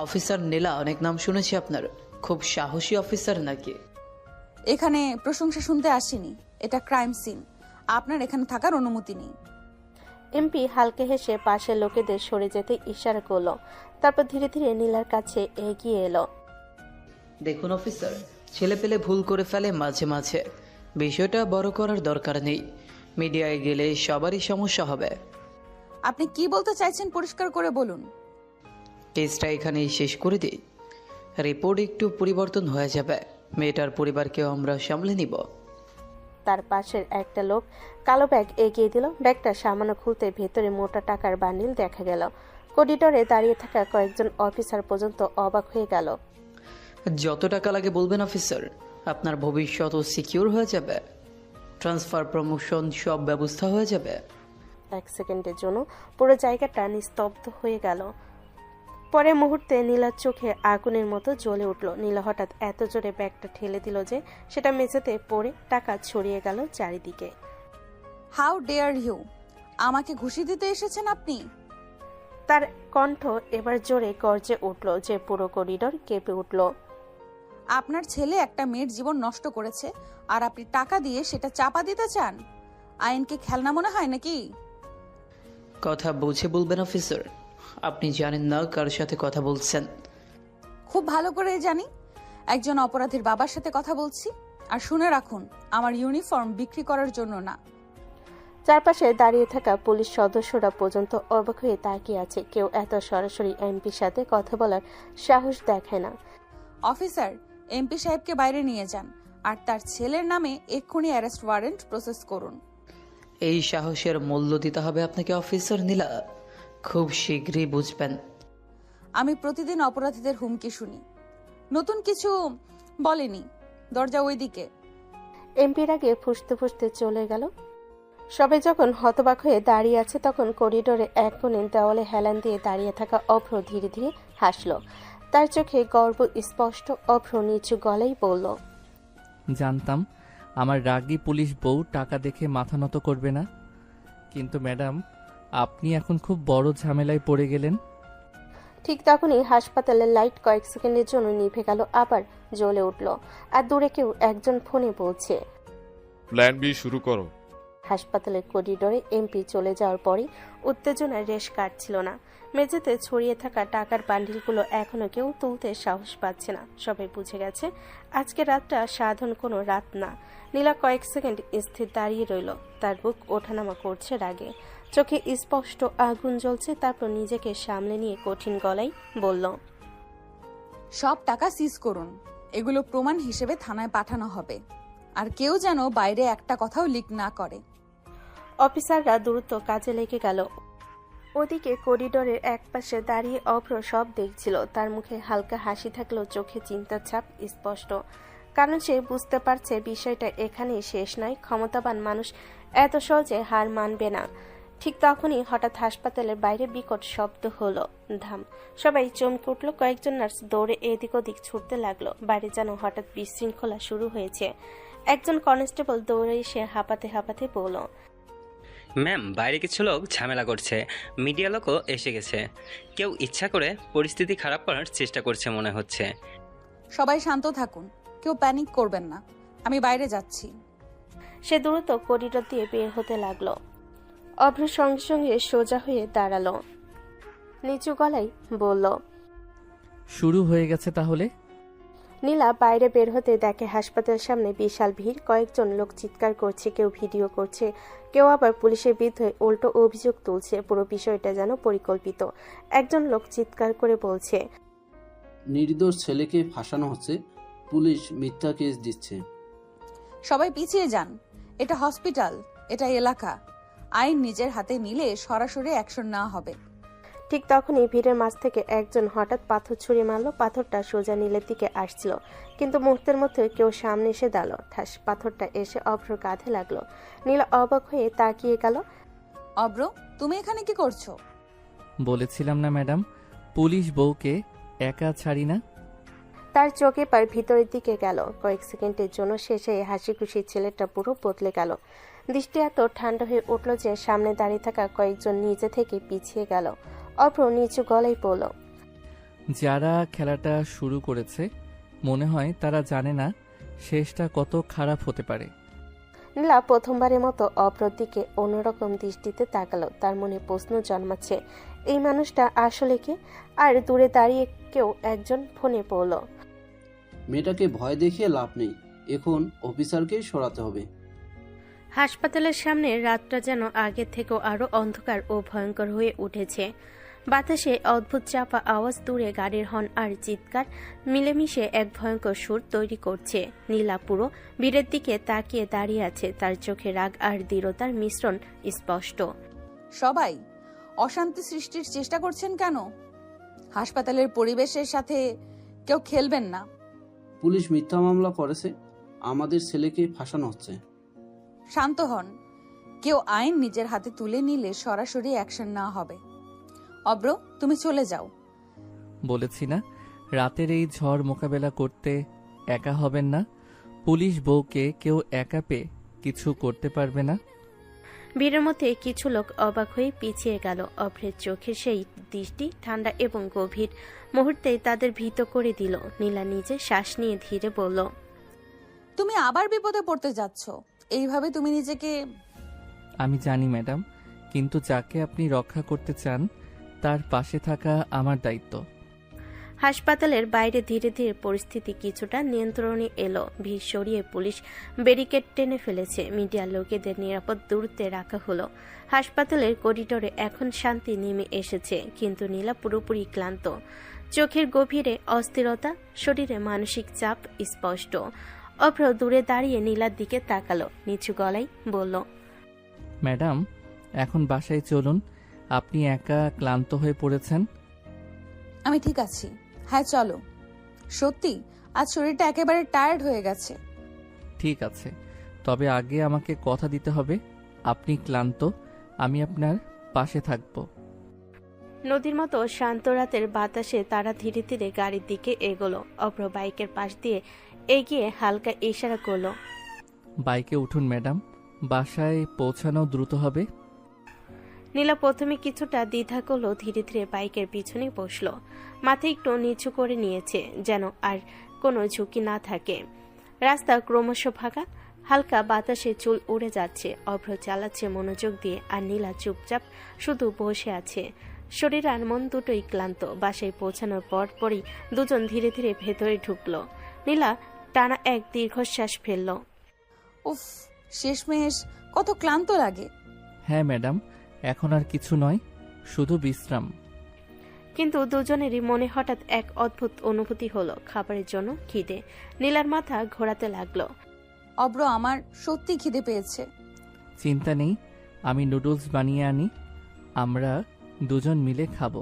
অফিসার নীলা, অনেক নাম শুনেছি আপনার। খুব সাহসী অফিসার নাকি? এখানে প্রশংসা শুনতে আসিনি, এটা ক্রাইম সিন। আপনার এখানে থাকার অনুমতি নেই। এমপি হালকা হেসে পাশের লোকেদের সরে যেতে ইশারা করলো। তারপর ধীরে ধীরে নীলার কাছে এগিয়ে এলো। দেখুন অফিসার, ছেলে পেলে ভুল করে ফেলে মাঝে মাঝে, বিষয়টা বড় করার দরকার নেই। মিডিয়ায় গেলে সবারই সমস্যা হবে। আপনি কি বলতে চাইছেন পরিষ্কার করে বলুন। কেসটা এখানেই শেষ করে দিই। রিপোর্ট একটু পরিবর্তন হয়ে যাবে, মেয়েটার পরিবারকেও আমরা সামলে নিব। তার পাশের একটা লোক কালো ব্যাগ এগিয়ে দিল। ব্যাগটা সামান্য খুলতে ভেতরে মোটা টাকার বান্ডিল দেখা গেল। করিডোরে দাঁড়িয়ে থাকা কয়েকজন অফিসার পর্যন্ত অবাক হয়ে গেল। যত টাকা লাগে বলবেন অফিসার, আপনার ভবিষ্যৎও সিকিউর হয়ে যাবে। ট্রান্সফার, প্রমোশন সব ব্যবস্থা হয়ে যাবে। এক সেকেন্ডের জন্য পুরো জায়গাটা নিস্তব্ধ হয়ে গেল। পরের মুহূর্তে নীলার চোখে আগুনের মতো জ্বলে উঠল। নীলা হঠাৎ এত জোরে ব্যাগটা ঠেলে দিল যে সেটা মেঝেতে পড়ে টাকা ছড়িয়ে গেল চারিদিকে। How dare you! আমাকে ঘুষি দিতে এসেছেন আপনি? তার কণ্ঠ এবার জোরে গর্জে উঠল যে পুরো করিডোর কেঁপে উঠল। আপনার ছেলে একটা মেয়ের জীবন নষ্ট করেছে, আর আপনি টাকা দিয়ে সেটা চাপা দিতে চান? আইনকে খেলনা মনে হয় নাকি? কথা বুঝে বলবেন অফিসার, আপনি জানেন না কার সাথে কথা বলছেন। খুব ভালো করে জানি, একজন অপরাধীর বাবার সাথে কথা বলছি। আর শুনে রাখুন, আমার ইউনিফর্ম বিক্রি করার জন্য না। চারপাশে দাঁড়িয়ে থাকা পুলিশ সদস্যরা পর্যন্ত অবাক হয়ে তাকিয়ে আছে। কেউ এত সরাসরি এমপির সাথে কথা বলার সাহস দেখায় না। অফিসার, এমপি সাহেবকে বাইরে নিয়ে যান আর তার ছেলের নামে এক্ষুনি অ্যারেস্ট ওয়ারেন্ট প্রসেস করুন। এই সাহসের মূল্য দিতে হবে আপনাকে অফিসার নীলা, খুব শীঘ্রই বুঝবেন। আমি প্রতিদিন অপরাধীদের হুমকি শুনি, নতুন কিছু বলেনি। দরজা ওইদিকে। এমপির আগে ফুসতে ফুসতে চলে গেল। সবাই যখন হতবাক হয়ে দাঁড়িয়ে আছে তখন করিডোরে এক কোণে দেওয়ালে হেলান দিয়ে দাঁড়িয়ে থাকা অভ্র ধীরে ধীরে হাসল। তার চোখে গর্ব স্পষ্ট। অভ্র নিচু গলায় বলল, জানতাম আমার রাগী পুলিশ বউ টাকা দেখে মাথা নত করবে না, কিন্তু ম্যাডাম আপনি এখন খুব বড় ঝামেলায় পড়ে গেলেন। ঠিক তখনই হাসপাতালের লাইট কয়েক সেকেন্ডের জন্য নিভে গেল, আবার জ্বলে উঠল। আর দূরে কেউ একজন ফোনে বলছে। প্ল্যান বি শুরু করো। হাসপাতালের করিডোরে এমপি চলে যাওয়ার পরই উত্তেজনার রেশ কাটছিল না। মেঝেতে ছড়িয়ে থাকা টাকার বান্ডিলগুলো এখনো কেউ তুলতে সাহস পাচ্ছে না। সবাই বুঝে গেছে আজকে রাতটা সাধারণ কোনো রাত না। নীলা কয়েক সেকেন্ড স্থির দাঁড়িয়ে রইল। তার বুক ওঠানামা করছে রাগে, চোখে স্পষ্ট আগুন জ্বলছে। তারপর নিজেকে সামলে নিয়ে কঠিন গলায় বলল, সব টাকা সিজ করুন, এগুলো প্রমাণ হিসেবে থানায় পাঠানো হবে। আর কেউ যেন বাইরে একটা কথাও লিক না করে। অফিসাররা দ্রুত কাজে লেগে গেল। ওদিকে করিডোরের একপাশে দাঁড়িয়ে অভ্র সব দেখছিল। তার মুখে হালকা হাসি থাকলেও চোখে চিন্তার ছাপ স্পষ্ট, কারণ সে বুঝতে পারছে বিষয়টা এখানেই শেষ নয়। ক্ষমতাবান মানুষ এত সহজে হার মানবে না। ঠিক তখনই হঠাৎ হাসপাতালের বাইরে বিকট শব্দ হলো, ধাম। সবাই চমকে উঠল। কয়েকজন নার্স দৌড়ে এদিক ওদিক ছুটতে লাগলো। বাইরে যেন হঠাৎ বিশৃঙ্খলা শুরু হয়েছে। একজন কনস্টেবল দৌড়ে এসে হাঁপাতে হাঁপাতে বলল, ম্যাম, বাইরে কিছু লোক ঝামেলা করছে, মিডিয়া লোকও এসে গেছে। কেউ ইচ্ছা করে পরিস্থিতি খারাপ করার চেষ্টা করছে মনে হচ্ছে। সবাই শান্ত থাকুন, কেউ প্যানিক করবেন না, আমি বাইরে যাচ্ছি। সে দ্রুত করিডোর দিয়ে বের হতে লাগলো। অভ্র সঙ্গে সঙ্গে সোজা হয়ে দাঁড়ালো, নিচু গলায় বলল, শুরু হয়ে গেছে তাহলে? নীলা বাইরে বের হতে দেখে হাসপাতালের সামনে বিশাল ভিড়। কয়েকজন লোক চিৎকার করছে, কেউ ভিডিও করছে, কেউ আবার পুলিশের বিরুদ্ধে উল্টো অভিযোগ তুলছে। পুরো বিষয়টা যেন পরিকল্পিত। একজন লোক চিৎকার করে বলছে, নির্দোষ ছেলেকে ফাঁসানো হচ্ছে, পুলিশ মিথ্যা কেস দিচ্ছে। সবাই পিছিয়ে যান, এটা হসপিটাল, এটা এলাকা। আইন নিজের হাতে নিলে সরাসরি অ্যাকশন নেওয়া হবে। ঠিক তখনই ভিড়ের মাঝ থেকে একজন হঠাৎ পাথর ছুঁড়ে মারল। পাথরটা সোজা নীলের দিকে আসছিল, কিন্তু মুহূর্তের মধ্যে কেউ সামনে এসে দাঁড়ালো। ঠাস, পাথরটা এসে অভ্র কাঁধে লাগলো। নীলা অবাক হয়ে তাকিয়ে গেল। অব্র, তুমি এখানে কি করছো? বলেছিলাম না ম্যাডাম, পুলিশ বউকে একা ছাড়ি না। তার চোখে পার ভিতরের দিকে গেল। কয়েক সেকেন্ডের জন্য শেষে হাসি খুশি ছেলেটা পুরো বদলে গেল। দৃষ্টি এত ঠান্ডা হয়ে উঠল যে সামনে দাঁড়িয়ে থাকা কয়েকজন নিজে থেকে পিছিয়ে গেল। অভ্র নিচু গলায় বলল, যারা খেলাটা শুরু করেছে মনে হয় তারা জানে না শেষটা কত খারাপ হতে পারে। নীলা প্রথমবারের মতো অভ্রর দিকে অন্যরকম দৃষ্টিতে তাকালো। তার মনে প্রশ্ন জন্মাচ্ছে, এই মানুষটা আসলে কে? আর দূরে দাঁড়িয়ে কেউ একজন ফোনে বলল, মেয়েটাকে ভয় দেখিয়ে লাভ নেই, এখন অফিসারকেই সরাতে হবে। হাসপাতালের সামনে রাতটা যেন আগের থেকেও আরো অন্ধকার ও ভয়ঙ্কর হয়ে উঠেছে। বাতাসে অদ্ভুত চাপা আওয়াজ, দূরে গাড়ির হর্ন আর চিৎকার মিলেমিশে এক ভয়ঙ্কর সুর তৈরি করছে। নীলা পুরো ভিড়ের দিকে তাকিয়ে দাঁড়িয়ে আছে। তার চোখে রাগ আর দৃঢ়তার মিশ্রণ স্পষ্ট। সবাই অশান্তি সৃষ্টির চেষ্টা করছেন কেন? হাসপাতালের পরিবেশের সাথে কেউ খেলবেন না। পুলিশ মিথ্যা মামলা করেছে, আমাদের ছেলেকে ফাঁসানো হচ্ছে। শান্ত হন, কেউ আইন নিজের হাতে তুলে নিলে সরাসরি অ্যাকশন নেওয়া হবে। অব্র, তুমি চলে যাও। বলেছি না রাতের এই ঝড় মোকাবেলা করতে একা হবেন না। পুলিশ বউকে কেউ একা পেয়ে কিছু করতে পারবে না। ভিড়ের মধ্যে কিছু লোক অবাক হয়ে পিছিয়ে গেল। অভ্রের চোখে সেই দৃষ্টি ঠান্ডা এবং গভীর, মুহূর্তেই তাদের ভীত করে দিল। নীলা নিজে শ্বাস নিয়ে ধীরে বলল, তুমি আবার বিপদে পড়তে যাচ্ছ। এইভাবে তুমি নিজেকে... আমি জানি ম্যাডাম, কিন্তু যাকে আপনি রক্ষা করতে চান তার পাশে থাকা আমার দায়িত্ব। হাসপাতালের বাইরে ধীরে ধীরে পরিস্থিতি কিছুটা নিয়ন্ত্রণে এলো। ভিড় সরিয়ে পুলিশ ব্যারিকেড টেনে ফেলেছে। মিডিয়ার লোকেদের নিরাপদ দূরত্বে রাখা হলো। হাসপাতালের করিডোরে এখন শান্তি নেমে এসেছে, কিন্তু নীলা পুরোপুরি ক্লান্ত। চোখের গভীরে অস্থিরতা, শরীরে মানসিক চাপ স্পষ্ট। অভ্র দূরে দাঁড়িয়ে নীলার দিকে তাকালো, নিচু গলায় বলল, ম্যাডাম, এখন বাসায় চলুন। আপনি একা ক্লান্ত হয়ে পড়েছেন। আমি ঠিক আছি। হ্যাঁ চলো। সত্যি আজ শরীরটা একেবারে টায়ার্ড হয়ে গেছে। ঠিক আছে, তবে আগে আমাকে কথা দিতে হবে। আপনি ক্লান্ত, আমি আপনার পাশে থাকব। নদীর মতো শান্ত রাতের বাতাসে তারা ধীরে ধীরে গাড়ির দিকে এগোলো। অভ্র বাইকের পাশ দিয়ে এগিয়ে হালকা ইশারা করলো। বাইকে উঠুন ম্যাডাম, বাসায় পৌঁছানো দ্রুত হবে। নীলা প্রথমে কিছুটা দ্বিধা করলো, ধীরে ধীরে বাইকের পিছনে বসলো। মাথা একটু নিচু করে নিয়েছে যেন আর কোনো ঝুঁকি না থাকে। রাস্তা ক্রমশ ফাঁকা, হালকা বাতাসে চুল উড়ে যাচ্ছে। অভ্র চালাচ্ছে মনোযোগ দিয়ে, আর নীলা চুপচাপ শুধু বসে আছে। শরীর আর মন দুটোই ক্লান্ত। বাসায় পৌঁছানোর পরপরই দুজন ধীরে ধীরে ভেতরে ঢুকলো। নীলা টানা এক দীর্ঘশ্বাস ফেলল। উফ, শেষমেশ কত ক্লান্ত লাগে। হ্যাঁ ম্যাডাম, এখন আর কিছু নয়, শুধু বিশ্রাম। কিন্তু দুজনেরই মনে হঠাৎ এক অদ্ভুত অনুভূতি হলো, খাবারের জন্য খিদে। নীলার মাথা ঘোরাতে লাগলো। অব্র, আমার সত্যি খিদে পেয়েছে। চিন্তা নেই, আমি নুডলস বানিয়ে আনি, আমরা দুজন মিলে খাবো।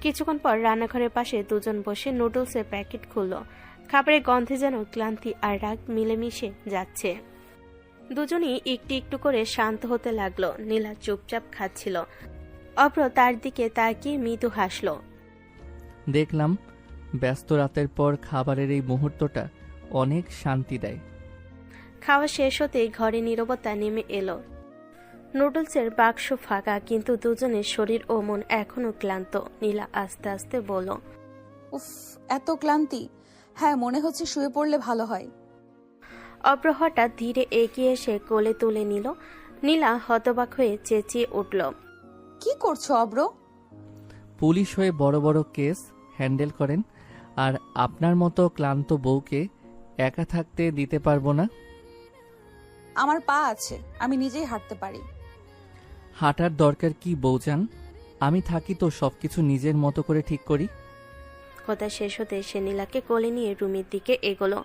কিছুক্ষণ পর রান্নাঘরের পাশে দুজন বসে নুডলসের প্যাকেট খুলল। খাবারের গন্ধে যেন ক্লান্তি আর রাগ মিলেমিশে যাচ্ছে। দুজনই একটু একটু করে শান্ত হতে লাগলো। নীলা চুপচাপ খাচ্ছিল। অভ্র তার দিকে তাকিয়ে মৃদু হাসল। দেখলাম ব্যস্ত রাতের পর খাবারের এই মুহূর্তটা অনেক শান্তি দেয়। খাওয়া শেষ হতেই ঘরে নীরবতা নেমে এলো। নুডলসের বাক্স ফাঁকা, কিন্তু দুজনের শরীর ও মন এখনো ক্লান্ত। নীলা আস্তে আস্তে বলল, উফ, এত ক্লান্তি। হ্যাঁ, মনে হচ্ছে শুয়ে পড়লে ভালো হয়। অভ্র হঠাৎ ধীরে এগিয়ে এসে কোলে তুলে নিল। নীলা হতবাক হয়ে চেঁচিয়ে উঠল। কি করছো অব্র? পুলিশ হয়ে বড় বড় কেস হ্যান্ডেল করেন, আর আপনার মতো ক্লান্ত বউকে একা থাকতে দিতে পারবো না। আমার পা আছে, আমি নিজেই হাঁটতে পারি। হাঁটার দরকার কি বউজান? আমি থাকি তো সবকিছু নিজের মতো করে ঠিক করি। কথা শেষ হতে সে নীলাকে কোলে নিয়ে রুমের দিকে এগোলো।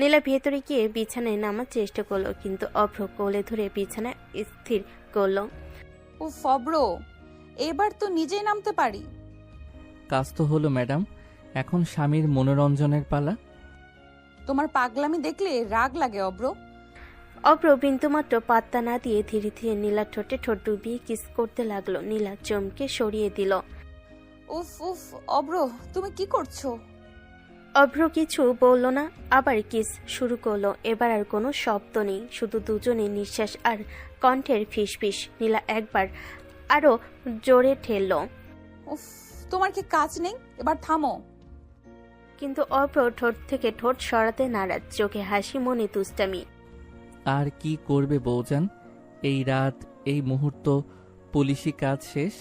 নীলা ভেতরে গিয়ে বিছানায় নামার চেষ্টা করলো, কিন্তু অভ্র কোলে ধরে বিছানায় স্থির করলো। উফ অব্র, এবার তো নিজেই নামতে পারি। কাজ তো হলো ম্যাডাম, এখন স্বামীর মনোরঞ্জনের পালা। তোমার পাগলামি দেখলে রাগ লাগে অব্র। অভ্র বিন্দুমাত্র পাত্তা না দিয়ে ধীরে ধীরে নীলার ঠোঁটে ঠোঁট ডুবিয়ে কিস করতে লাগলো। নীলা চমকে সরিয়ে দিল। উফ উফ অব্র, তুমি কি করছো? অভ্র কিছু বলল না, আবার কিস শুরু করলো। এবার আর কোনো শব্দ নেই, শুধু দুজনের নিঃশ্বাস আর কণ্ঠের ফিসফিস। নীলা একবার আরো জোরে ঠেললো। উফ, তোমার কি কাজ নেই? এবার থামো। কিন্তু অভ্র ঠোঁট থেকে ঠোঁট সরাতে নারাজ, চোখে হাসি, মনে তুষ্টামি। আর কি করবে বউজান, এই রাত, এই মুহূর্ত, পুলিশি কাজ শেষ,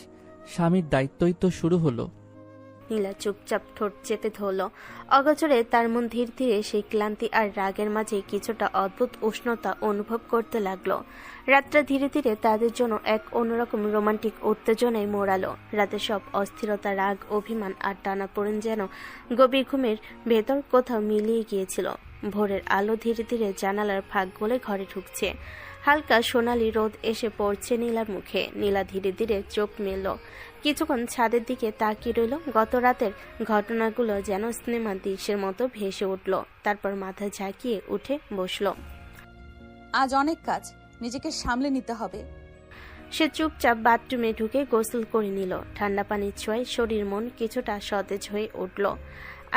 স্বামীর দায়িত্বই তো শুরু হলো। নীলা চুপচাপ ঠোঁট চেপে ধরল। অগোচরে তার মন ধীরে ধীরে সেই ক্লান্তি আর রাগের মাঝে কিছুটা অদ্ভুত উষ্ণতা অনুভব করতে লাগলো। রাতটা ধীরে ধীরে তাদের জন্য এক অন্যরকম রোমান্টিক উত্তেজনায় মোড়ালো। রাতে সব অস্থিরতা, রাগ, অভিমান আর টানাপোড়েন যেন গভীর ঘুমের ভেতর কোথাও মিলিয়ে গিয়েছিল। ভোরের আলো ধীরে ধীরে জানালার ফাঁক গলে ঘরে ঢুকছে। হালকা সোনালি রোদ এসে পড়ছে নীলার মুখে। নীলা ধীরে ধীরে চোখ মেলল। কিছুক্ষণ ছাদের দিকে তাকিয়ে রইল। গত রাতের ঘটনাগুলো যেন সিনেমা দৃশ্যের মতো ভেসে উঠল। তারপর মাথা ঝাঁকিয়ে উঠে বসল। আজ অনেক কাজ, নিজেকে সামলে নিতে হবে। সে চুপচাপ বাথরুমে ঢুকে গোসল করে নিল। ঠান্ডা পানির ছোঁয়ায় শরীর মন কিছুটা সতেজ হয়ে উঠল।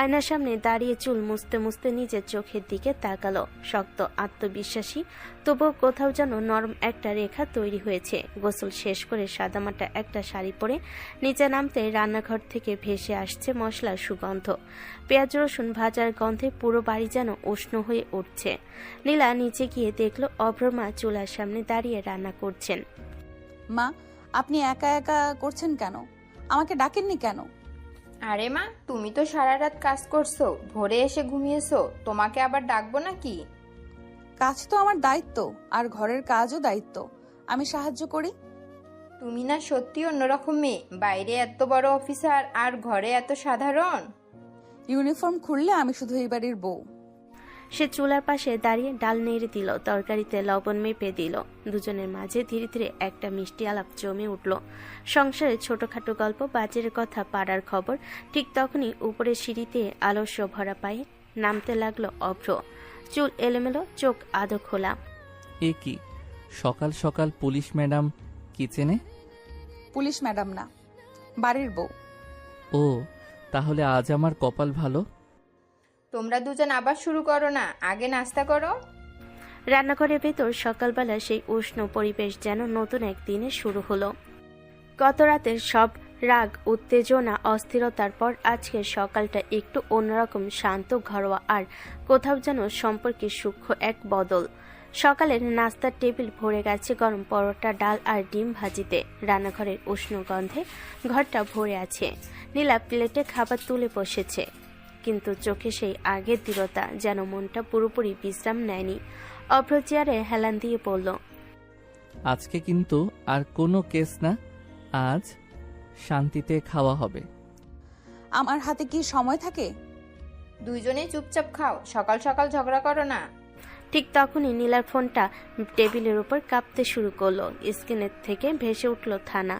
আয়নার সামনে দাঁড়িয়ে চুল মুছতে মুছতে নিজের চোখের দিকে তাকালো। শক্ত, আত্মবিশ্বাসী, তবুও কোথাও যেন নরম একটা রেখা তৈরি হয়েছে। গোসল শেষ করে সাদামাটা একটা শাড়ি পরে নিচে নামতে রান্নাঘর থেকে ভেসে আসছে মশলার সুগন্ধ। পেঁয়াজ রসুন ভাজার গন্ধে পুরো বাড়ি যেন উষ্ণ হয়ে উঠছে। নীলা নিচে গিয়ে দেখলো অভ্র মা চুলার সামনে দাঁড়িয়ে রান্না করছেন। মা, আপনি একা একা করছেন কেন? আমাকে ডাকেননি কেন? আরে মা, তুমি তো সারা রাত কাজ করছো, ভোরে এসে ঘুমিয়েছো, তোমাকে আবার ডাকবো নাকি? কাজ তো আমার দায়িত্ব, আর ঘরের কাজও দায়িত্ব। আমি সাহায্য করি। তুমি না সত্যি অন্যরকম মেয়ে, বাইরে এত বড় অফিসার আর ঘরে এত সাধারণ। ইউনিফর্ম খুললে আমি শুধু এই বাড়ির বউ। সে চুলার পাশে দাঁড়িয়ে ডাল নেড়ে দিল, তরকারিতে লবণ মেপে দিল। দুজনের মাঝে ধীরে ধীরে একটা মিষ্টি আলাপ জমে উঠল। সংসারের ছোটখাটো গল্প, বাজারের কথা, পাড়ার খবর। ঠিক তখনই উপরের সিঁড়িতে আলস্য ভরা পায়ে নামতে লাগলো অভ্র। চুল এলোমেলো, চোখ আধো খোলা। এ কি সকাল সকাল পুলিশ ম্যাডাম কিচেনে? পুলিশ ম্যাডাম না, বাড়ির বউ। ও, তাহলে আজ আমার কপাল ভালো। তোমরা দুজন আবার শুরু করো না, আগে নাস্তা করো। রান্নাঘরের ভেতর সকালবেলা সেই উষ্ণ পরিবেশ যেন নতুন এক দিনে শুরু হলো। গত রাতের সব রাগ, উত্তেজনা, অস্থিরতার পর আজকের সকালটা একটু অন্যরকম, শান্ত, ঘরোয়া, আর কোথাও যেন সম্পর্কে সূক্ষ্ম এক বদল। সকালের নাস্তার টেবিল ভরে গেছে গরম পরোটা, ডাল আর ডিম ভাজিতে। রান্নাঘরের উষ্ণ গন্ধে ঘরটা ভরে আছে। নীলা প্লেটে খাবার তুলে বসেছে, কিন্তু চোখে সেই আগের দৃঢ়তা, যেন মনটা পুরোপুরি বিশ্রাম নেয়নি। অভ্র চেয়ারে হেলান দিয়ে বলল, আজকে কিন্তু আর কোনো কেস না, আজ শান্তিতে খাওয়া হবে। আমার হাতে কি সময় থাকে? দুইজনেই চুপচাপ খাও, সকাল সকাল ঝগড়া করো না। ঠিক তখনই নীলার ফোনটা টেবিলের উপর কাঁপতে শুরু করলো। স্ক্রিনের থেকে ভেসে উঠল থানা।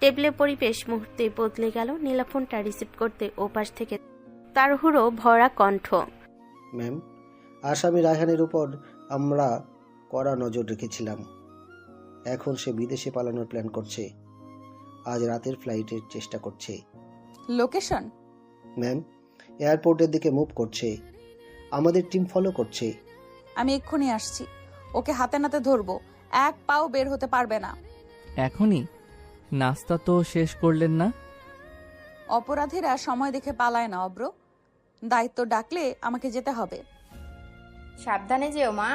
টেবিলের পরিবেশ মুহূর্তে বদলে গেল। নীলা ফোনটা রিসিভ করতে ওপাশ থেকে তাড়াহুড়ো ভরা কণ্ঠ। ম্যাম, আসামি রায়হানের উপর আমরা কড়া নজর রেখেছিলাম। এখন সে বিদেশে পালানোর প্ল্যান করছে। আজ রাতের ফ্লাইটের চেষ্টা করছে। লোকেশন? ম্যাম, এয়ারপোর্টের দিকে মুভ করছে। আমাদের টিম ফলো করছে। আমি এক্ষুনি আসছি। ওকে হাতে নাতে ধরবো, এক পাও বের হতে পারবে না। এখনই? নাস্তা তো শেষ করলেন না? অপরাধীরা সময় দেখে পালায় না অব্র। দায়িত্ব ডাকলে আমাকে যেতে হবে। সাবধানে যেও মা।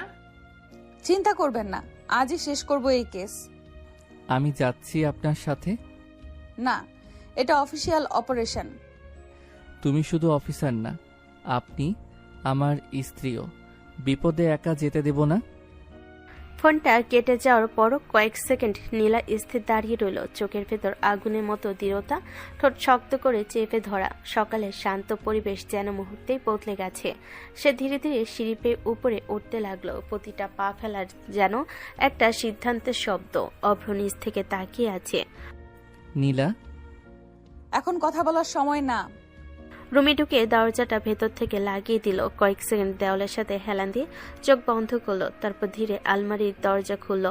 চিন্তা করবেন না, আজই শেষ করব এই কেস। আমি যাচ্ছি আপনার সাথে। না, এটা অফিসিয়াল অপারেশন। তুমি শুধু অফিসার না, আপনি আমার স্ত্রীও। বিপদে একা যেতে দেব না। ফোনটা কেটে যাওয়ার পরও কয়েক সেকেন্ড নীলা স্থির দাঁড়িয়ে রইল। চোখের ভেতর আগুনের মতো দৃঢ়তা, ঠোঁট শক্ত করে চেপে ধরা। সকালের শান্ত পরিবেশ যেন মুহূর্তেই বদলে গেছে। সে ধীরে ধীরে সিঁড়ি পেয়ে উপরে উঠতে লাগলো। প্রতিটা পা ফেলার যেন একটা সিদ্ধান্তের শব্দ। অভ্র নিচ থেকে তাকিয়ে আছে। নীলা, এখন কথা বলার সময় না। রুমে ঢুকে দরজাটা ভেতর থেকে লাগিয়ে দিল। কয়েক সেকেন্ড দেওয়ালের সাথে হেলান দিয়ে চোখ বন্ধ করলো। তারপর ধীরে আলমারির দরজা খুলল।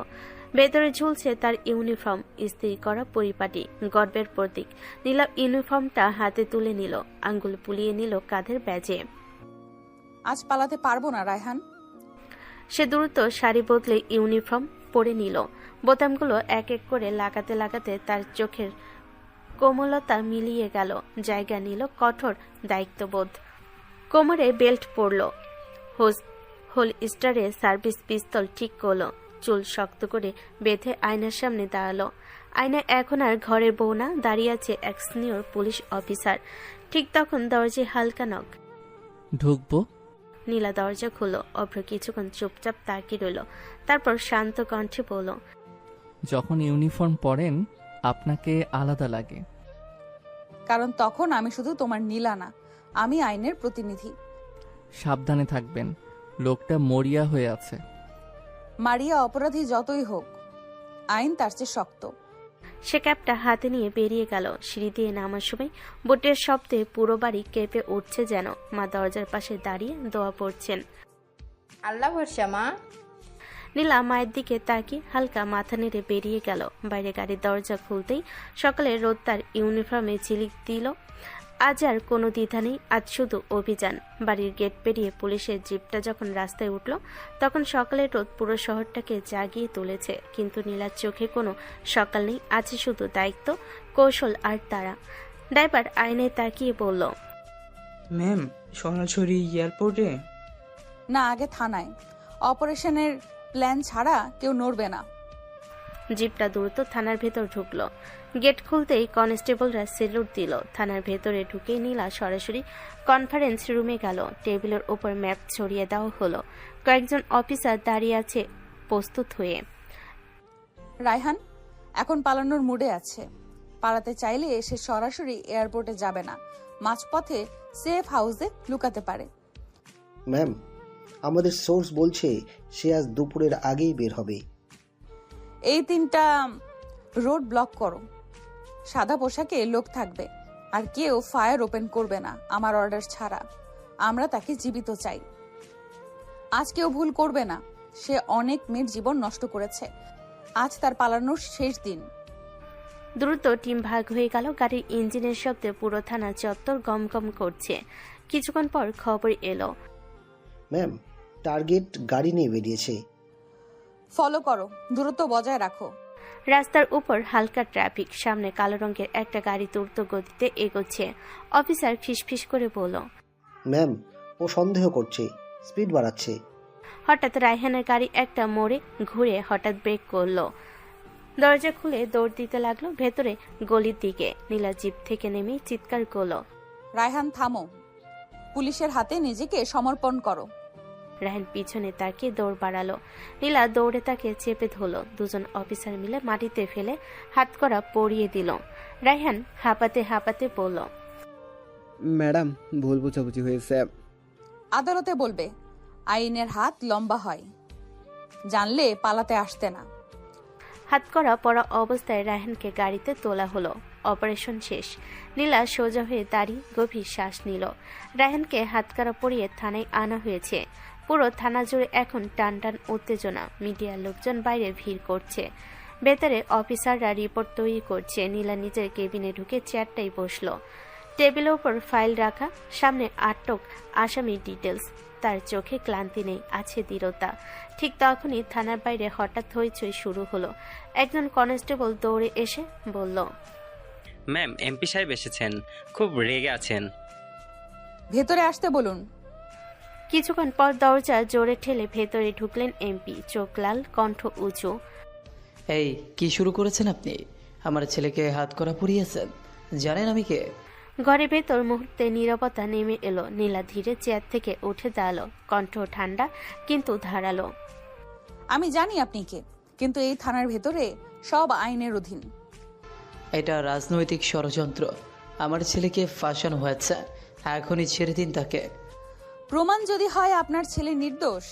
ভেতরে ঝুলছে তার ইউনিফর্ম, ইস্ত্রি করা পরিপাটি, গর্বের প্রতীক। নীলা ইউনিফর্মটা হাতে তুলে নিল, আঙ্গুল বুলিয়ে নিল কাঁধের ব্যাজে। আজ পালাতে পারবো না রায়হান। সে দ্রুত শাড়ি বদলে ইউনিফর্ম পরে নিল। বোতামগুলো এক এক করে লাগাতে লাগাতে তার চোখের কোমলতা মিলিয়ে গেল। জায়গা নিল কঠোর দায়িত্ববোধ। কোমরে বেল্ট পরল, হোল স্টারে সার্ভিস পিস্তল ঠিক করলো। চুল শক্ত করে বেঁধে আয়নার সামনে দাঁড়ালো। আয়নায় এখন আর ঘরের বউ না, দাঁড়িয়ে আছে এক সিনিয়র পুলিশ অফিসার। ঠিক তখন দরজায় হালকা নক। ঢুকবো? নীলা দরজা খুলল। অভ্র কিছুক্ষণ চুপচাপ তাকিয়ে রইল। তারপর শান্ত কণ্ঠে বলল, যখন ইউনিফর্ম পরেন আপনাকে আলাদা লাগে। কারণ তখন আমি শুধু তোমার নীলা না, আমি আইনের প্রতিনিধি। সাবধানে থাকবেন, লোকটা মরিয়া হয়ে আছে। মারিয়া অপরাধী যতই হোক, আইন তার চেয়ে শক্ত। সে ক্যাপটা হাতে নিয়ে বেরিয়ে গেল। সিঁড়ি দিয়ে নামার সময় বুটের শব্দে পুরো বাড়ি কেঁপে উঠছে যেন। মা দরজার পাশে দাঁড়িয়ে দোয়া পড়ছেন। আল্লাহ ভরসা মা। নীলা মায়ের দিকে তাকিয়ে হালকা মাথা নেড়ে বেরিয়ে গেল। বাইরে গাড়ির দরজা খুলতেই সকালে রোদ তার ইউনিফর্মে ঝিলিক দিল। আজ আর কোনো দ্বিধা নেই, আজ শুধু অভিযান। বাড়ির গেট পেরিয়ে পুলিশের জিপটা যখন রাস্তায় উঠল, তখন সকালের রোদ পুরো শহরটাকে জাগিয়ে তুলেছে। কিন্তু নীলার চোখে কোনো সকাল নেই, আছে শুধু দায়িত্ব, কৌশল আর তারা। ড্রাইভার আয়নায় তাকিয়ে বলল, ম্যাম, সরাসরি এয়ারপোর্টে? না, আগে থানায়। অপারেশনের প্ল্যান ছাড়া কেউ নড়বে না। জিপটা দ্রুত থানার ভেতর ঢুকলো। গেট খুলতেই কনস্টেবলরা সেলুট দিল। থানার ভেতরে ঢুকে নীলা সরাসরি কনফারেন্স রুমে গেল। টেবিলের উপর ম্যাপ ছড়িয়ে দেওয়া হলো। কয়েকজন অফিসার দাঁড়িয়ে আছে প্রস্তুত হয়ে। রায়হান এখন পালানোর মুডে আছে। পালাতে চাইলে সে সরাসরি এয়ারপোর্টে যাবে না, মাঝপথে সেফ হাউসে লুকাতে পারে। ম্যাম, আমাদের সোর্স বলছে সে আজ দুপুরের আগেই বের হবে। এই 3টা রোড ব্লক করো। সাদা পোশাকে লোক থাকবে, আর কেউ ফায়ার ওপেন করবে না আমার অর্ডার ছাড়া। আমরা তাকে জীবিত চাই। আজ কেউ ভুল করবে না। সে অনেক মেয়ের জীবন নষ্ট করেছে। আজ তার পালানোর শেষ দিন। দ্রুত টিম ভাগ হয়ে গেল। গাড়ির ইঞ্জিনের শব্দে পুরো থানা চত্বর গমগম করছে। কিছুক্ষণ পর খবর এলো, ম্যাম, টার্গেট গাড়ি নিয়ে বেরিয়েছে। ফলো করো, দূরত্ব বজায় রাখো। রাস্তার উপর হালকা ট্রাফিক। সামনে কালো রঙের একটা গাড়ি দ্রুত গতিতে এগোচ্ছে। অফিসার ফিসফিস করে বলল, ম্যাম, ও সন্দেহ করছে, স্পিড বাড়াচ্ছে। হঠাৎ রায়হানের গাড়ি একটা মোড়ে ঘুরে হঠাৎ ব্রেক করলো। দরজা খুলে দৌড় দিতে লাগলো ভেতরে গলির দিকে। নীলা জিপ থেকে নেমে চিৎকার করলো, রায়হান থামো, পুলিশের হাতে নিজেকে সমর্পণ করো। রায়হান পিছনে তাকিয়ে দৌড় বাড়ালো। নীলা দৌড়ে তাকে চেপে ধরলো। দুজন অফিসার মিলে মাটিতে ফেলে হাতকড়া পরিয়ে দিল। রায়হান হাঁপাতে হাঁপাতে বলল, ম্যাডাম, ভুল বুঝাবুঝি হয়েছে। আদালতে বলবে আইনের হাত লম্বা হয়, জানলে পালাতে আসতে না। হাতকড়া পরা অবস্থায় রায়হানকে গাড়িতে তোলা হলো। অপারেশন শেষ। নীলা সোজা হয়ে দাঁড়িয়ে গভীর শ্বাস নিল। রায়হানকে হাতকড়া পরিয়ে থানায় আনা হয়েছে। পুরো থানা জুড়ে এখন টান টান উত্তেজনা। মিডিয়ার লোকজন বাইরে ভিড় করছে। ভেতরে অফিসাররা রিপোর্ট তৈরি করছে। নীলা নিজের কেবিনে ঢুকে চেয়ারটাই বসলো। টেবিলের উপর ফাইল রাখা, সামনে আটক আসামির ডিটেলস। তার চোখে ক্লান্তি নেই, আছে দৃঢ়তা। ঠিক তখনই থানার বাইরে হঠাৎ হইচই শুরু হলো। একজন কনস্টেবল দৌড়ে এসে বলল, ম্যাম, এমপি সাহেব এসেছেন, খুব রেগে আছেন। ভেতরে আসতে বলুন। কিছুক্ষণ পর দরজা জোরে ঠেলে ভেতরে ঢুকলেন এমপি। চোখ লাল, কণ্ঠ উঁচু। এই কি শুরু করেছেন আপনি? আমার ছেলেকে হাত করা পুড়িয়েছেন, জানেন আমি কে? ঘরের ভেতর মুহূর্তে নীরবতা নেমে এলো। নীলা ধীরে চেয়ার থেকে উঠে দাঁড়ালো, কণ্ঠ ঠান্ডা কিন্তু ধারালো। আমি জানি আপনি কে, কিন্তু এই থানার ভেতরে সব আইনের অধীন। এটা রাজনৈতিক ষড়যন্ত্র। আমার ছেলেকে ফাঁসানো হয়েছে, এখনই ছেড়ে দিন তাকে। প্রমাণ যদি হয় আপনার ছেলে নির্দোষ,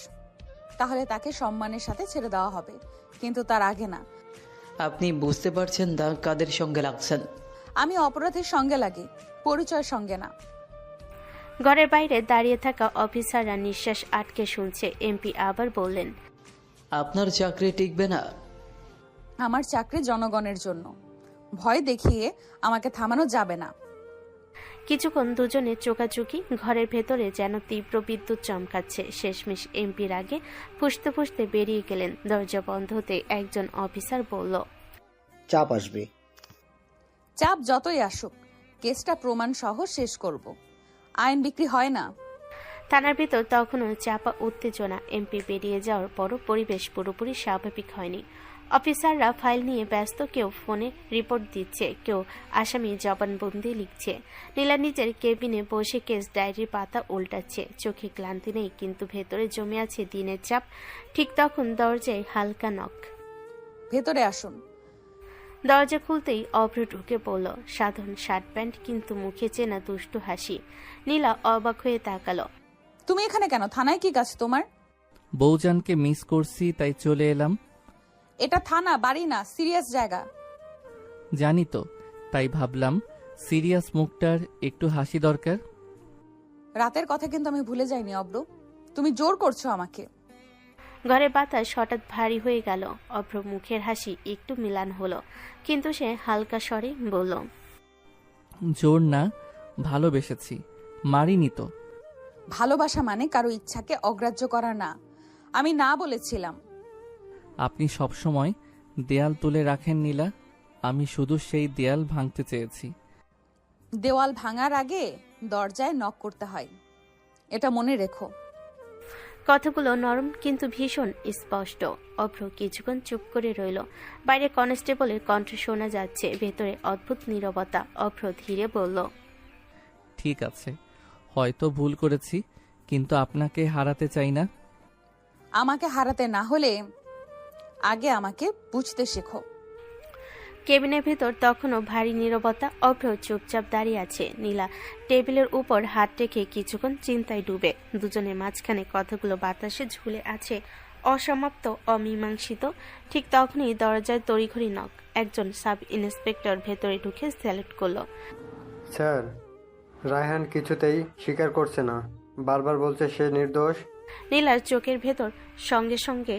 তাহলে তাকে সম্মানের সাথে ছেড়ে দেওয়া হবে, কিন্তু তার আগে না। আপনি বুঝতে পারছেন না কাদের সঙ্গে লাগছেন? আমি অপরাধের সঙ্গে লাগি, পরিচয়ের সঙ্গে না। ঘরের বাইরে দাঁড়িয়ে থাকা অফিসাররা নিঃশ্বাস আটকে শুনছে। এমপি আবার বললেন, আপনার চাকরি টিকবে না। আমার চাকরি জনগণের জন্য। ভয় দেখিয়ে আমাকে থামানো যাবে না। কিছুক্ষণ দুজনে চোকাচুকি। ঘরের ভেতরে যেন তীব্র বিদ্যুৎ চমকাচ্ছে। শেষমেশ এমপির আগে ফুসতে ফুসতে বেরিয়ে গেলেন। দরজা বন্ধ হতে একজন অফিসার বলল, চাপ আসবে। চাপ যতই আসুক, কেসটা প্রমাণ সহ শেষ করব। আইন বিক্রি হয় না। থানার ভিতর তখনও চাপা উত্তেজনা। এমপি বেরিয়ে যাওয়ার পরও পরিবেশ পুরোপুরি স্বাভাবিক হয়নি। অফিসাররা ফাইল নিয়ে ব্যস্ত, কেউ ফোনে রিপোর্ট দিচ্ছে, কেউ আসামি জবানবন্দি লিখছে। নীলা নিজের কেবিনে বসে কেস ডায়েরির পাতা উল্টাচ্ছে। চোখে ক্লান্তি নেই, কিন্তু ভেতরে জমে আছে দিনের চাপ। ঠিক তখন দরজায় হালকা নক। ভেতরে আসুন। দরজা খুলতেই অভ্র ঢুকে পড়ল। সাধারণ শার্ট প্যান্ট, কিন্তু মুখে চেনা দুষ্টু হাসি। নীলা অবাক হয়ে তাকালো। তুমি এখানে কেন? থানায় কি কাজ তোমার? বউজানকে মিস করছি, তাই চলে এলাম। এটা থানা, বাড়ি না, সিরিয়াস জায়গা। জানি তো, তাই ভাবলাম সিরিয়াস মুখটার একটু হাসি দরকার। রাতের কথা কিন্তু আমি ভুলে যাইনি অব্র। তুমি জোর করছো আমাকে। ঘরে বাতাস হঠাৎ ভারী হয়ে গেল। অভ্র মুখের হাসি একটু মিলান হলো, কিন্তু সে হালকা স্বরে বলল, জোর না, ভালোবেসেছি, মারিনি তো। ভালোবাসা মানে কারো ইচ্ছাকে অগ্রাহ্য করা না। আমি না বলেছিলাম। আপনি সবসময় দেয়াল তুলে রাখেন নীলা, আমি শুধু সেই দেয়াল ভাঙতে চেয়েছি। দেওয়াল ভাঙার আগে দরজায় নক করতে হয়, এটা মনে রেখো। কথাগুলো নরম কিন্তু ভীষণ স্পষ্ট। অভ্র কিছুক্ষণ চুপ করে রইল। বাইরে কনস্টেবলের কণ্ঠ শোনা যাচ্ছে, ভেতরে অদ্ভুত নীরবতা। অভ্র ধীরে বলল, ঠিক আছে, হয়তো ভুল করেছি, কিন্তু আপনাকে হারাতে চাই না। আমাকে হারাতে না হলে আগে আমাকে বুঝতে শেখো। কেবিনের ভেতর তখনও ভারী নীরবতা। অভ্র চুপচাপ দাঁড়িয়ে আছে। নীলা টেবিলের উপর হাত রেখে কিছুক্ষণ চিন্তায় ডুবে। দুজনের মাঝখানে কথাগুলো বাতাসে ঝুলে আছে, অসমাপ্ত, অমীমাংসিত। ঠিক তখনই দরজায় তড়িঘড়ি নক। একজন সাব ইন্সপেক্টর ভেতরে ঢুকে স্যালুট করলো। স্যার, রায়হান কিছুতেই স্বীকার করছে না, বারবার বলছে সে নির্দোষ। নীলার চোখের ভেতর সঙ্গে সঙ্গে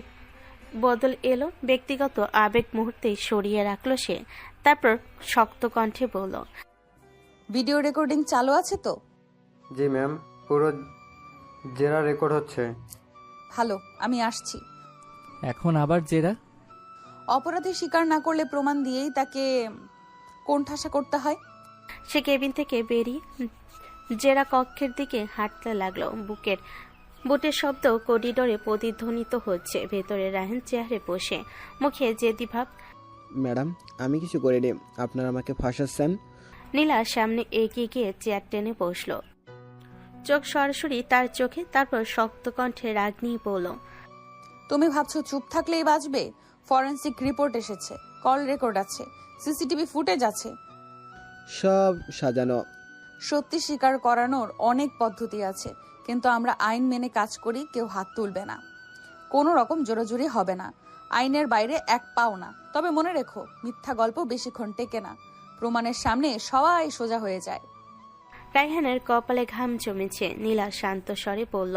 বদল এলো। ব্যক্তিগত আবেগ মুহূর্তেই সরিয়ে রাখলো সে। তারপর শক্ত কণ্ঠে বলল, ভিডিও রেকর্ডিং চালু আছে তো? জি ম্যাম, পুরো জেরা রেকর্ড হচ্ছে। ভালো, আমি আসছি। এখন আবার জেরা? অপরাধী স্বীকার না করলে প্রমাণ দিয়েই তাকে কোণঠাসা করতে হয়। সে কেবিন থেকে বেরিয়ে জেরা কক্ষের দিকে হাঁটতে লাগলো। বুটের শব্দ করিডোরে প্রতিধ্বনিত হচ্ছে। ভেতরে রায়হান চেয়ারে বসে, মুখে জেদি ভাব। ম্যাডাম, আমি কিছু করিনি, আপনারা আমাকে ফাঁসাচ্ছেন। নীলা সামনে এগিয়ে গিয়ে চেয়ার টেনে বসল, চোখ সরাসরি তার চোখে। তারপর শক্ত কণ্ঠে রাগ নিয়ে বলল, তুমি ভাবছো চুপ থাকলেই বাঁচবে? ফরেনসিক রিপোর্ট এসেছে, কল রেকর্ড আছে, সিসিটিভি ফুটেজ আছে। সব সাজানো। সত্যি স্বীকার করানোর অনেক পদ্ধতি আছে, কিন্তু আমরা আইন মেনে কাজ করি। কেউ হাত তুলবে না, কোনো রকম জোরাজুরি হবে না, আইনের বাইরে এক পাও না। তবে মনে রেখো, মিথ্যা গল্প বেশিক্ষণ টেকে না, প্রমাণের সামনে সবাই সোজা হয়ে যায়। রায়হানের কপালে ঘাম জমেছে। নীলা শান্ত স্বরে বলল,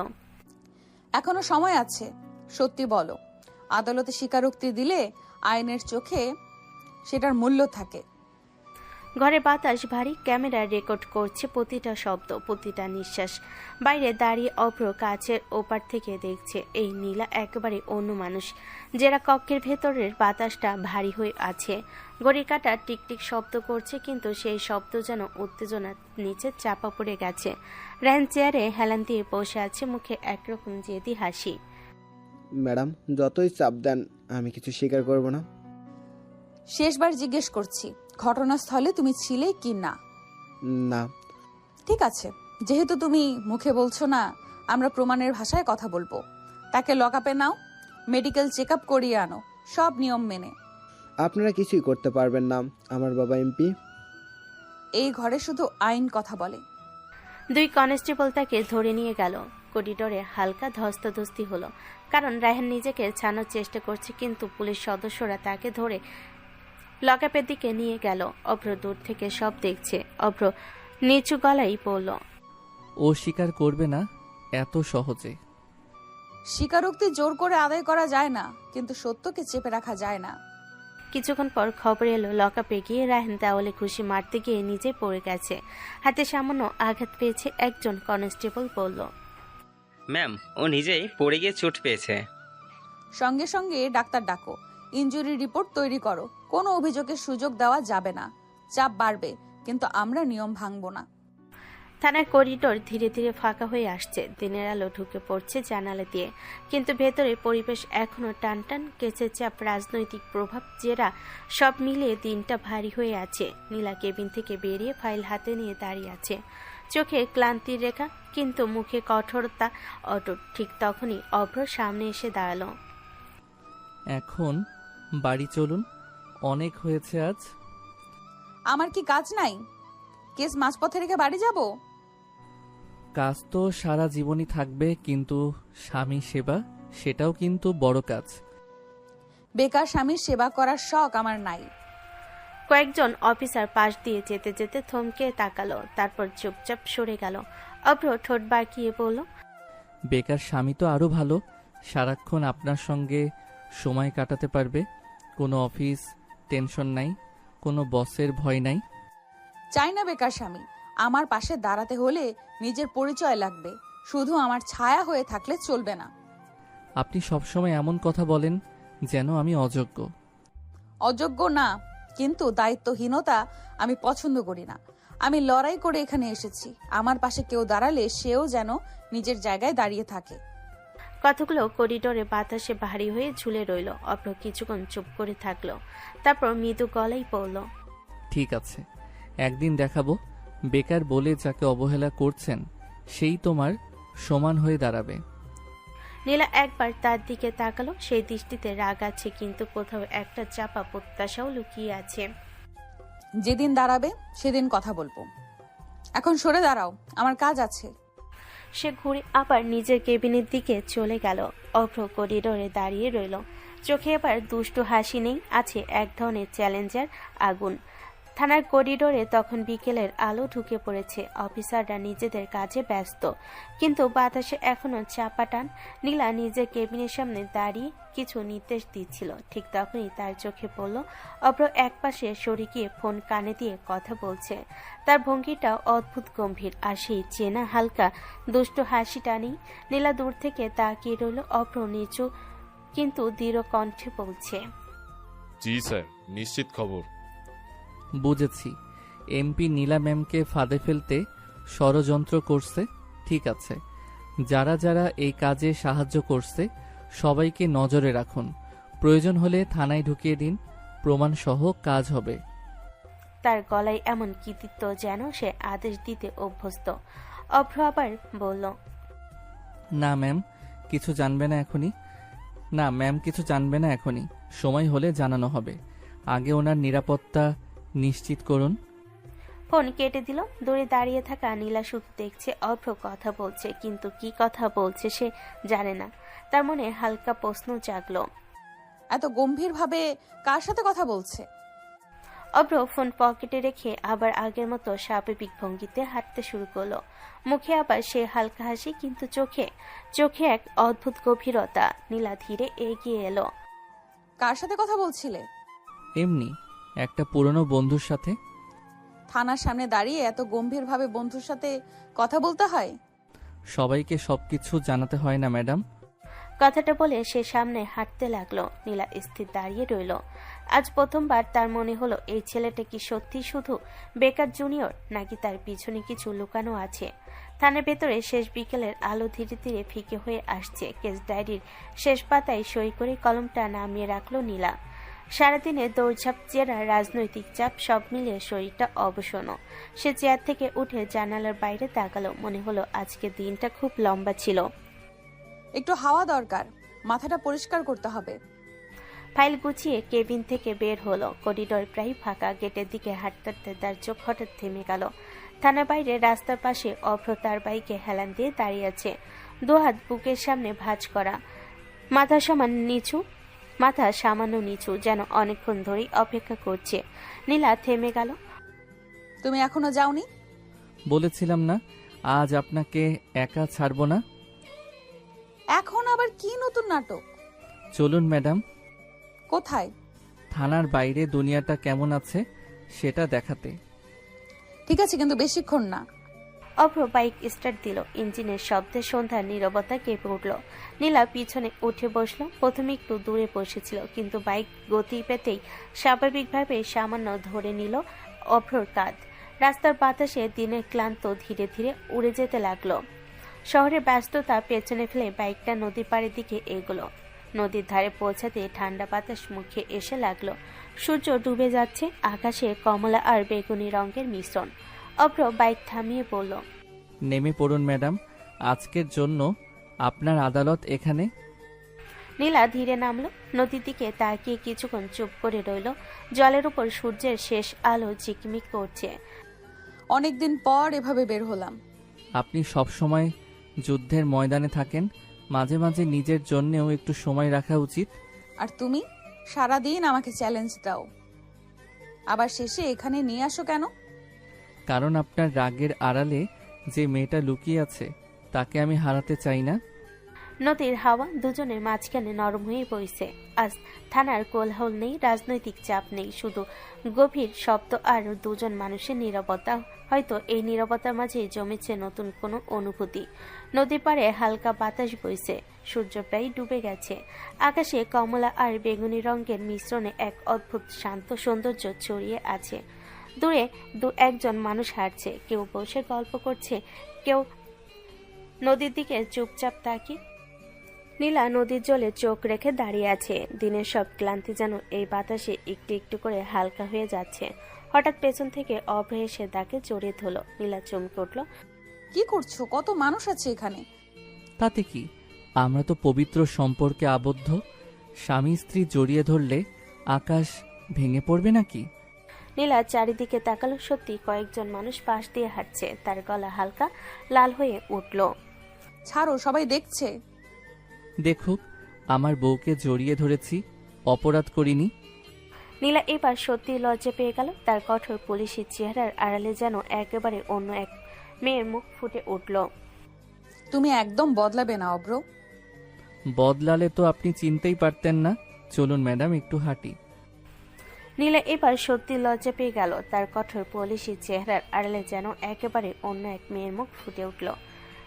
এখনো সময় আছে, সত্যি বলো। আদালতে স্বীকারোক্তি দিলে আইনের চোখে সেটার মূল্য থাকে। ঘরে বাতাস ভারী, ক্যামেরা রেকর্ড করছে প্রতিটা শব্দ, প্রতিটা নিঃশ্বাস। বাইরে দাঁড়িয়ে অভ্র কাছের ওপার থেকে দেখছে। এই নীলা একেবারে অন্য মানুষ। যারা কক্ষের ভেতরের বাতাসটা ভারী হয়ে আছে। ঘড়ির কাঁটা টিকটিক শব্দ করছে, কিন্তু সেই শব্দ যেন উত্তেজনার নিচে চাপা পড়ে গেছে। রায়হান চেয়ারে হেলান দিয়ে বসে আছে, মুখে একরকম জেদি হাসি। ম্যাডাম, যতই চাপ দেন, আমি কিছু স্বীকার করব না। শেষবার জিজ্ঞেস করছি, ঘটনাস্থলে তুমি ছিলে কি না? না। ঠিক আছে, যেহেতু তুমি মুখে বলছো না, আমরা প্রমাণের ভাষায় কথা বলবো। তাকে লকআপে নাও, মেডিকেল চেক আপ করিয়ে আনো, সব নিয়ম মেনে। আপনারা কিছুই করতে পারবেন না, আমার বাবা এমপি। এই ঘরে শুধু আইন কথা বলে। দুই কনস্টেবল তাকে ধরে নিয়ে গেল। করিডোরে হালকা ধস্তাধস্তি হলো, কারণ রায়হান নিজেকে ছাড়ানোর চেষ্টা করছে, কিন্তু পুলিশ সদস্যরা তাকে ধরে লকআপের দিকে নিয়ে গেল। অভ্র দূর থেকে সব দেখছে। অভ্র নিচু গলায় বলল, ও স্বীকার করবে না এত সহজে। স্বীকারোক্তি জোর করে আদায় করা যায় না, কিন্তু সত্যকে চেপে রাখা যায় না। কিছুক্ষণ পর খবর এলো, লকআপে গিয়ে রায়হান দেওয়ালে ঘুষি মারতে গিয়ে নিজে পড়ে গেছে। হাতে সামান্য আঘাত পেয়েছে। একজন কনস্টেবল বলল, ম্যাম, ও নিজেই পড়ে গিয়ে চোট পেয়েছে। সঙ্গে সঙ্গে ডাক্তার ডাকো, ইনজুরি রিপোর্ট তৈরি করো। কোনো অভিযোগের সুযোগ দেওয়া যাবে না। চাপ বাড়বে, কিন্তু আমরা নিয়ম ভাঙবো না। থানার করিডোর ধীরে ধীরে ফাঁকা হয়ে আসছে। দিনের আলো ঢুকে পড়ছে জানালা দিয়ে, কিন্তু ভেতরের পরিবেশ এখনো টানটান। কেসের চাপ, রাজনৈতিক প্রভাব, জেরা, সব মিলিয়ে দিনটা ভারী হয়ে আছে। নীলা কেবিন থেকে বেরিয়ে ফাইল হাতে নিয়ে দাঁড়িয়ে আছে, চোখে ক্লান্তির রেখা, কিন্তু মুখে কঠোরতা অটুট। ঠিক তখনই অভ্র সামনে এসে দাঁড়ালো। এখন বাড়ি চলুন, অনেক হয়েছে আজ। আমার কি কাজ নাই? কেস মাঝপথে রেখে বাড়ি যাব? কাজ তো সারা জীবনই থাকবে, কিন্তু স্বামী সেবা, সেটাও কিন্তু বড় কাজ। বেকার স্বামীর সেবা করার শখ আমার নাই। কয়েকজন অফিসার পাশ দিয়ে যেতে যেতে থমকে তাকালো, তারপর চুপচাপ সরে গেল। অভ্র ঠোঁট বাঁকিয়ে বলল, বেকার স্বামী তো আরো ভালো, সারাক্ষণ আপনার সঙ্গে সময় কাটাতে পারবে। কোনো অফিস টেনশন নাই, কোনো বসের ভয় নাই। চাই না বেকার স্বামী। আমার পাশে দাঁড়াতে হলে নিজের পরিচয় লাগবে, শুধু আমার ছায়া হয়ে থাকলে চলবে না। আপনি সবসময় এমন কথা বলেন যেন আমি অযোগ্য। অযোগ্য না, কিন্তু দায়িত্বহীনতা আমি পছন্দ করি না। আমি লড়াই করে এখানে এসেছি। আমার পাশে কেউ দাঁড়ালে সেও যেন নিজের জায়গায় দাঁড়িয়ে থাকে। কথাগুলো করিডোরে বাতাসে ভারী হয়ে ঝুলে রইল। অভ্র কিছুক্ষণ চুপ করে থাকলো, তারপর মৃদু গলায় বলল, ঠিক আছে, একদিন দেখাবো বেকার বলে যাকে অবহেলা করছেন সেই তোমার সমান হয়ে দাঁড়াবে। নীলা একবার তার দিকে তাকালো। সেই দৃষ্টিতে রাগ আছে, কিন্তু কোথাও একটা চাপা প্রত্যাশাও লুকিয়ে আছে। যেদিন দাঁড়াবে সেদিন কথা বলবো, এখন সরে দাঁড়াও, আমার কাজ আছে। সে ঘুরে আবার নিজের কেবিনের দিকে চলে গেল। অভ্র করিডোরে দাঁড়িয়ে রইল। চোখে এবার দুষ্টু হাসি নেই, আছে এক ধরনের চ্যালেঞ্জার আগুন। থানার করিডোরে তখন বিকেলের আলো ঢুকে পড়েছে। অফিসাররা নিজেদের কাজে ব্যস্ত, কিন্তু বাতাসে এখনো চাপা টান। নীলা নিজের কেবিনের সামনে দাঁড়িয়ে কিছু নির্দেশ দিচ্ছিল। ঠিক তখনই তার চোখে পড়ল অভ্র একপাশে সরে গিয়ে ফোন কানে দিয়ে কথা বলছে। তার ভঙ্গিটা অদ্ভুত গম্ভীর, আর সেই চেনা হালকা দুষ্টু হাসিটা নেই। নীলা দূর থেকে তাকিয়ে রইল। অভ্র নিচু কিন্তু দৃঢ় কণ্ঠে বলছে, জি স্যার, নিশ্চিত খবর। বুঝেছি, এমপি নীলা ম্যামকে ফাঁদে ফেলতে ষড়যন্ত্র করছে। ঠিক আছে, যারা যারা এই কাজে সাহায্য করছে সবাইকে নজরে রাখুন। প্রয়োজন হলে থানায় ঢুকিয়ে দিন, প্রমাণসহ কাজ হবে। তার গলায় এমন কৃতিত্ব যেন সে আদেশ দিতে অভ্যস্ত। অভ্র আবার বলল, না ম্যাম, কিছু জানবে না এখনই। না ম্যাম, কিছু জানবে না এখনই, সময় হলে জানানো হবে। আগে ওনার নিরাপত্তা নিশ্চিত করুন। ফোন কেটে দিল। দূরে দাঁড়িয়ে থাকা নীলা শুধু দেখছে অভ্র কথা বলছে, কিন্তু কি কথা বলছে সে জানে না। তার মনে হালকা প্রশ্ন জাগলো, এত গম্ভীর ভাবে কার সাথে কথা বলছে? অভ্র ফোন পকেটে রেখে আবার আগের মতো স্বাভাবিক ভঙ্গিতে হাঁটতে শুরু করলো। মুখে আবার সে হালকা হাসি, কিন্তু চোখে চোখে এক অদ্ভুত গভীরতা। নীলা ধীরে এগিয়ে এলো। কার সাথে কথা বলছিলে? এমনি একটা পুরনো বন্ধুর সাথে। থানার সামনে দাঁড়িয়ে এত গম্ভীর ভাবে বন্ধুর সাথে কথা বলতে হয়? সবাইকে সবকিছু জানাতে হয় না ম্যাডাম। কথাটা বলে সে সামনে হাঁটতে লাগলো। নীলা স্থির দাঁড়িয়ে রইল। আজ প্রথমবার তার মনে হলো এই ছেলেটা কি সত্যি শুধু বেকার জুনিয়র, নাকি তার পিছনে কিছু লুকানো আছে। থানার ভেতরে শেষ বিকেলের আলো ধীরে ধীরে ফিকে হয়ে আসছে। কেস ডায়েরির শেষ পাতায় সই করে কলমটা নামিয়ে রাখলো নীলা। সারাদিনে দৌড়ঝাঁপ, জেরা, রাজনৈতিক চাপ সব মিলিয়ে শরীরটা অবসন্ন। সে চেয়ার থেকে উঠে জানালার বাইরে তাকালো। মনে হলো আজকের দিনটা খুব লম্বা ছিল। একটু হাওয়া দরকার, মাথাটা পরিষ্কার করতে হবে। ফাইল গুছিয়ে কেবিন থেকে বের হলো। করিডোর প্রায় ফাঁকা। গেটের দিকে হাঁটতে হাঁটতে তার চোখ হঠাৎ থেমে গেল। থানার বাইরে রাস্তার পাশে অভ্র তার বাইকে হেলান দিয়ে দাঁড়িয়ে আছে। দুহাত বুকের সামনে ভাঁজ করা, মাথা সামান্য নিচু, যেন অনেকক্ষণ ধরেই অপেক্ষা করছে। নীলা থেমে গেল। তুমি এখনো যাওনি? বলেছিলাম না আজ আপনাকে একা ছাড়বো না। এখন আবার কি নতুন নাটক? চলুন ম্যাডাম। কোথায়? থানার বাইরে দুনিয়াটা কেমন আছে সেটা দেখাতে। ঠিক আছে, কিন্তু বেশিক্ষণ না। অভ্র বাইক স্টার্ট দিল। ইঞ্জিনের শব্দে সন্ধ্যার নীরবতা কেঁপে উঠল। নীলা পিছনে উঠে বসলো। প্রথমে একটু দূরে বসেছিল, কিন্তু বাইক গতি পেতেই স্বাভাবিকভাবে সামান্য ধরে নিল অভ্রর কাঁধ। রাস্তার বাতাসে দিনের ক্লান্ত ধীরে ধীরে উড়ে যেতে লাগলো। শহরের ব্যস্ততা পেছনে ফেলে বাইকটা নদী পাড়ের দিকে এগোলো। নদীর ধারে পৌঁছাতে ঠান্ডা বাতাস মুখে এসে লাগলো। সূর্য ডুবে যাচ্ছে। আকাশে কমলা আর বেগুনি রঙের মিশ্রণ। অভ্র বাইক থামিয়ে বলল, নেমে পড়ুন ম্যাডাম, আজকের জন্য আপনার আদালত এখানে। নীলা ধীরে নামলো। নদীর দিকে তাকিয়ে কিছুক্ষণ চুপ করে রইল। জলের উপর সূর্যের শেষ আলো ঝিকমিক করছে। অনেকদিন পর এভাবে বের হলাম। আপনি সব সময় যুদ্ধের ময়দানে থাকেন, মাঝে মাঝে নিজের জন্যেও একটু সময় রাখা উচিত। আর তুমি সারাদিন আমাকে চ্যালেঞ্জ দাও, আবার শেষে এখানে নিয়ে আসো কেন? কারণ আপনার রাগের আড়ালে যে মেয়েটা লুকিয়ে আছে তাকে আমি হারাতে চাই না। নদীর হাওয়া দুজনের মাঝখানে নরম হয়ে বইছে। আজ থানার কোলাহল নেই, রাজনৈতিক চাপ নেই, শুধু গভীর শব্দ আর দুজন মানুষের নীরবতা। হয়তো এই নীরবতার মাঝে জমেছে নতুন কোনো অনুভূতি। নদীর পাড়ে হালকা বাতাস বইছে। সূর্য প্রায় ডুবে গেছে। আকাশে কমলা আর বেগুনি রঙের মিশ্রণে এক অদ্ভুত শান্ত সৌন্দর্য ছড়িয়ে আছে। দূরে একজন মানুষ হাঁটছে, কেউ বসে গল্প করছে, কেউ নদীর দিকে চুপচাপ তাকিয়ে। নীলা নদীর জলে চোখ রেখে দাঁড়িয়ে আছে। দিনের সব ক্লান্তি যেন এই বাতাসে একটু একটু করে হালকা হয়ে যাচ্ছে। হঠাৎ পেছন থেকে অভ্র এসে তাকে জড়িয়ে ধরল। নীলা চমকে উঠল। কি করছো? কত মানুষ আছে এখানে। তাতে কি, আমরা তো পবিত্র সম্পর্কে আবদ্ধ। স্বামী স্ত্রী জড়িয়ে ধরলে আকাশ ভেঙে পড়বে নাকি? নীলা চারিদিকে তাকালো, সত্যি কয়েকজন মানুষ পাশ দিয়ে হাঁটছে। তার গলা হালকা লাল হয়ে উঠল। ছাড়ো, সবাই দেখছে। দেখুক, আমার বউকে জড়িয়ে ধরেছি, অপরাধ করিনি। নীলা এবার সত্যি লজ্জা পেয়ে গেল। তার কঠোর পুলিশি চেহারার আড়ালে যেন একেবারে অন্য এক মেয়ের মুখ ফুটে উঠল। তুমি একদম বদলাবে না অব্র। বদলালে তো আপনি চিনতেই পারতেন না। চলুন ম্যাডাম, একটু হাঁটি। নীলা এবার সত্যি লজ্জা পেয়ে গেল। তার কঠোর পুলিশি চেহারার আড়ালে যেন একেবারে অন্য এক মেয়ের মুখ ফুটে উঠল।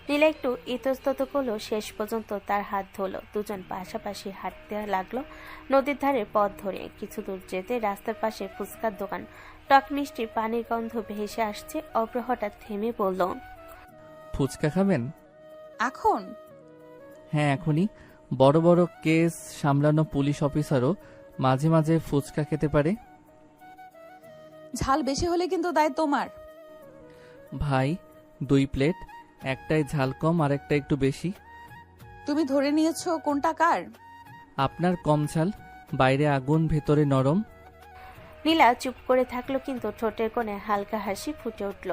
নীলা একটু ইতস্তত করলো, শেষ পর্যন্ত তার হাত ধরল। দুজন পাশাপাশি হাঁটতে লাগলো নদীর ধারে পথ ধরে। কিছু দূর যেতে রাস্তার পাশে ফুচকার দোকান, টক মিষ্টি পানির গন্ধ ভেসে আসছে। অব্র হঠাৎ থেমে বলল, ফুচকা খাবেন? এখন? হ্যাঁ, এখনই। বড় বড় কেস সামলানো পুলিশ অফিসারও মাঝে মাঝে ফুচকা খেতে পারে। ঝাল বেশি হলে কিন্তু দায় তোমার। ভাই, 2 প্লেট, একটাই ঝাল কম আর একটা একটু বেশি। তুমি ধরে নিয়েছো কোনটা কার? আপনার কম ঝাল, বাইরে আগুন ভেতরে নরম। নীলা চুপ করে থাকলো, কিন্তু ঠোঁটের কোণে হালকা হাসি ফুটে উঠল।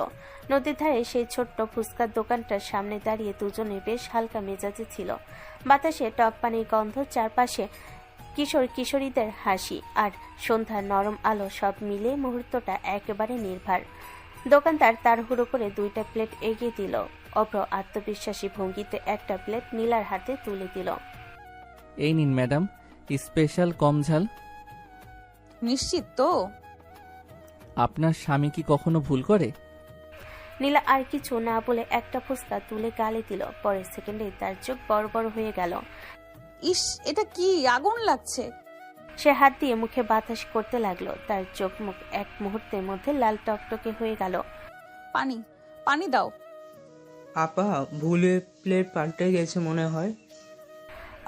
নদীর ধারে সেই ছোট্ট ফুচকার দোকানটার সামনে দাঁড়িয়ে দুজনে বেশ হালকা মেজাজে ছিল। বাতাসে টক পানির গন্ধ, চারপাশে কিশোর কিশোরীদের হাসি আর সন্ধ্যার নরম আলো, সব মিলে মুহূর্তটা একেবারে নির্ভার। দোকানদার তাড়াহুড়ো করে 2টা প্লেট এগিয়ে দিল। অভ্র আত্মবিশ্বাসী ভঙ্গিতে একটা প্লেট নীলার হাতে তুলে দিল। এই নিন ম্যাডাম, স্পেশাল কম ঝাল। নিশ্চিত তো? আপনার স্বামী কি কখনো ভুল করে? নীলা আর কিছু না বলে একটা ফুচকা তুলে গালে দিল। পরের সেকেন্ডে তার চোখ বড় বড় হয়ে গেল। ইস, এটা কি? আগুন লাগছে। সে হাত দিয়ে মুখে বাতাস করতে লাগলো। তার চোখ মুখ এক মুহূর্তের মধ্যে লাল টকটকে হয়ে গেল। পানি, পানি দাও। আপা, ভুলে প্লেট পাল্টে গেছে মনে হয়।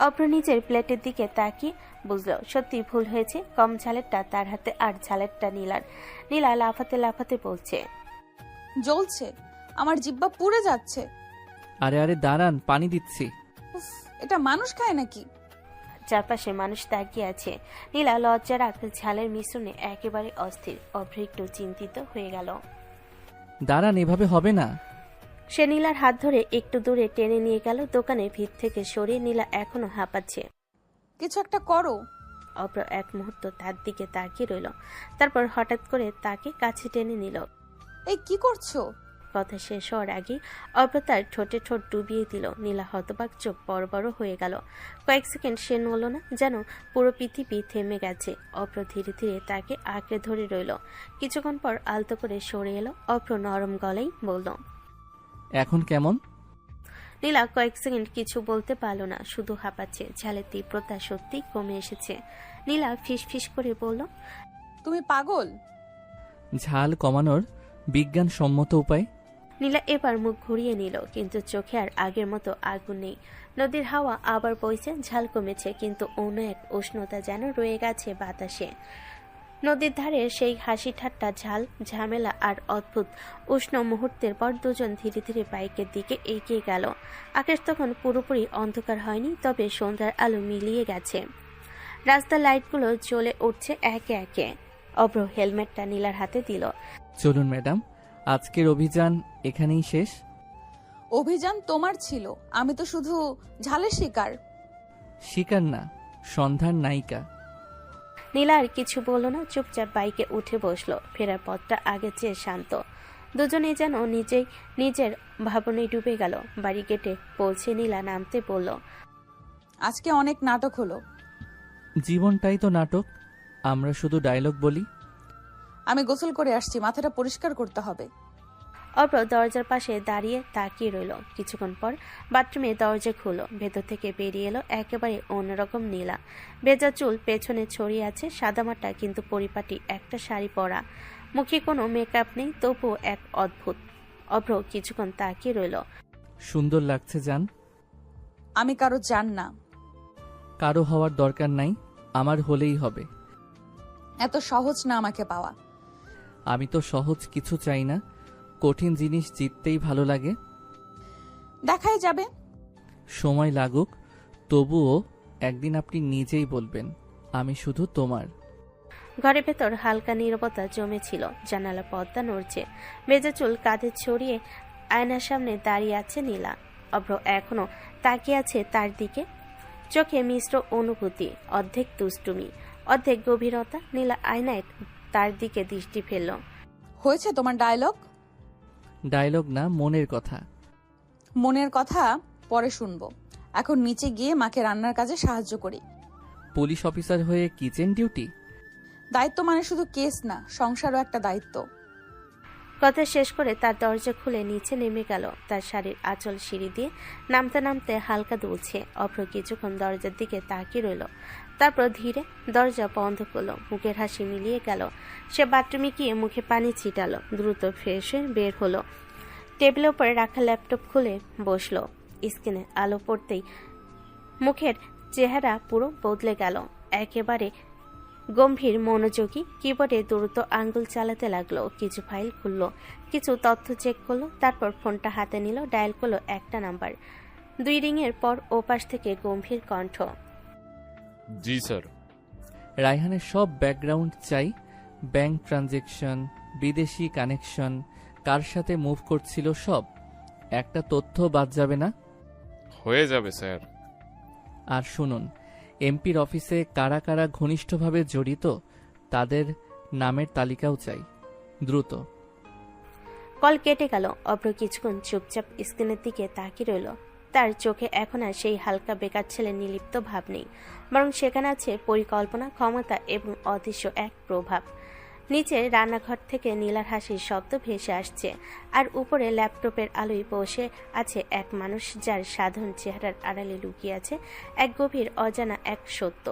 অভ্র নিজের প্লেটের দিকে তাকিয়ে বুঝলো সত্যি ভুল হয়েছে। কম ঝালেরটা তার হাতে আর ঝালেরটা নীলার। নীলা লাফাতে লাফাতে বলছে, জ্বলছে, আমার জিহ্বা পুড়ে যাচ্ছে। আরে আরে দাঁড়ান, পানি দিচ্ছি। উফ, এটা মানুষ খায় নাকি? চারপাশে মানুষ তাকিয়ে আছে। নীলা লজ্জার রাগ ঝালের মিশ্রণে একেবারে অস্থির। অভ্র একটু চিন্তিত হয়ে গেল। দাঁড়ান, এভাবে হবে না। সে নীলার হাত ধরে একটু দূরে টেনে নিয়ে গেল। দোকানের ভিত থেকে সরিয়ে নীলা এখনো হাঁপাচ্ছে। কিছু একটা করো। অভ্র এক মুহূর্ত তার দিকে তাকিয়ে রইল, তারপর হঠাৎ করে তাকে কাছে টেনে নিল। এই কি করছো? কথা শেষ হওয়ার আগে অভ্র তার ঠোঁটে ঠোঁট ডুবিয়ে দিল। নীলা হতবাক, চোখ বড় বড় হয়ে গেল। কয়েক সেকেন্ড সে নড়ল না, যেন পুরো পৃথিবী থেমে গেছে। অভ্র ধীরে ধীরে তাকে আঁকড়ে ধরে রইল। কিছুক্ষণ পর আলতো করে সরে এলো। অভ্র নরম গলায় বলল, এখন কেমন? নীলা কয়েক সেকেন্ড কিছু বলতে পারল না, শুধু হাঁপাচ্ছে। ঝালের তীব্রতা সত্যি কমে এসেছে। নীলা ফিস ফিস করে বলল, তুমি পাগল? ঝাল কমানোর বিজ্ঞানসম্মত উপায়? নীলা এবার মুখ ঘুরিয়ে নিল, কিন্তু চোখে আর আগের মতো আগুন নেই। নদীর হাওয়া আবার বইছে, ঝাল কমেছে, কিন্তু অন্য এক উষ্ণতা যেন রয়ে গেছে বাতাসে। নদীর ধারে সেই হাসি ঠাট্টা, ঝাল ঝামেলা আর অদ্ভুত উষ্ণ মুহূর্তের পর দুজন ধীরে ধীরে বাইকের দিকে এগিয়ে গেল। আকাশ তখন পুরোপুরি অন্ধকার হয়নি, তবে সন্ধ্যার আলো মিলিয়ে গেছে। রাস্তার লাইটগুলো জ্বলে উঠছে একে একে। অভ্র হেলমেটটা নীলার হাতে দিল। চলুন ম্যাডাম, আজকের অভিযান এখানেই শেষ। অভিযান তোমার ছিল, আমি তো শুধু ঝালের শিকার। শিকার না, সন্ধ্যার নায়িকা। নীলা আর কিছু বলল না, চুপচাপ বাইকে উঠে বসলো। ফেরার পথটা আগে চেয়ে শান্ত। দুজনেই যেন নিজের ভাবনায় ডুবে গেল। বাড়ি গেটে পৌঁছে নীলা নামতে বলল, আজকে অনেক নাটক হলো। জীবনটাই তো নাটক, আমরা শুধু ডায়লগ বলি। আমি গোসল করে আসছি, মাথাটা পরিষ্কার করতে হবে। অভ্র দরজার পাশে দাঁড়িয়ে তাকিয়ে রইল। কিছুক্ষণ পর বাথরুমে দরজা খুলো। ভেতর থেকে বেরিয়ে এলো একেবারে অন্যরকম নীলা। ভেজা চুল পেছনে ছড়িয়ে আছে, সাদামাটা কিন্তু পরিপাটি একটা শাড়ি পরা। মুখে কোনো মেকআপ নেই, তবুও এক অদ্ভুত। অভ্র কিছুক্ষণ তাকিয়ে রইল। সুন্দর লাগছে জান। আমি কারো জান না। কারো হওয়ার দরকার নাই, আমার হলেই হবে। এত সহজ না আমাকে পাওয়া। আমি তো সহজ কিছু চাই না, কঠিন জিনিস জিততেই ভালো লাগে। দেখাই যাবে। সময় লাগুক, তবুও একদিন আপনি নিজেই বলবেন আমি শুধু তোমার। ঘরের ভেতর হালকা নীরবতা জমেছিল। জানালা পর্দা নড়ছে। ভেজা চুল কাঁধে ছড়িয়ে আয়নার সামনে দাঁড়িয়ে আছে নীলা। অভ্র এখনো তাকিয়ে আছে তার দিকে, চোখে মিশ্র অনুভূতি, অর্ধেক দুষ্টুমি, অর্ধেক গভীরতা। নীলা আয়নায় তার দিকে দৃষ্টি ফেলল। হয়েছে তোমার ডায়লগ? ডায়লগ না, মনের কথা। মনের কথা পরে শুনবো। এখন নিচে গিয়ে মাকে রান্নার কাজে সাহায্য করি। পুলিশ অফিসার হয়ে কিচেন ডিউটি? দায়িত্ব মানে শুধু কেস না, সংসারও একটা দায়িত্ব। কথা শেষ করে তার দরজা খুলে নিচে নেমে গেল। তার শাড়ির আঁচল সিঁড়ি দিয়ে নামতে নামতে হালকা দুলছে। অভ্র কিছুক্ষণ দরজার দিকে তাকিয়ে রইল, তারপর ধীরে দরজা বন্ধ করলো। মুখের হাসি মিলিয়ে গেল। সে বাথরুমে গিয়ে মুখে পানি ছিটালো, দ্রুত ফ্রেশ হয়ে বের হলো। টেবিলের উপরে রাখা ল্যাপটপ খুলে বসলো। স্ক্রিনে আলো পড়তেই মুখের চেহারা পুরো বদলে গেল। একেবারে গম্ভীর মনোযোগী কিবোর্ডে দ্রুত আঙ্গুল চালাতে লাগলো। কিছু ফাইল খুললো, কিছু তথ্য চেক করলো, তারপর ফোনটা হাতে নিল, ডায়াল করলো একটা নাম্বার। 2 রিংয়ের পর ওপাশ থেকে গম্ভীর কণ্ঠ। জি স্যার। রায়হানের সব ব্যাকগ্রাউন্ড চাই, ব্যাংক ট্রানজেকশন, বিদেশি কানেকশন, কার সাথে মুভ করছিল সব। একটা তথ্য বাদ যাবে না। হয়ে যাবে স্যার। আর শুনুন, এমপির অফিসে কারা কারা ঘনিষ্ঠভাবে জড়িত তাদের নামের তালিকাও চাই, দ্রুত। কল কেটে গেল। অভ্র কিছুক্ষণ চুপচাপ স্ক্রিনের দিকে তাকিয়ে রইল। তার চোখে এখন আর সেই হালকা বেকার ছেলে নির্লিপ্ত ভাব নেই, বরং সেখানে আছে পরিকল্পনা, ক্ষমতা এবং অদৃশ্য এক প্রভাব। নিচে রান্নাঘর থেকে নীলার হাসির শব্দ ভেসে আসছে, আর উপরে ল্যাপটপের আলোয় বসে আছে এক মানুষ, যার সাধারণ চেহারার আড়ালে লুকিয়ে আছে এক গভীর অজানা এক সত্য।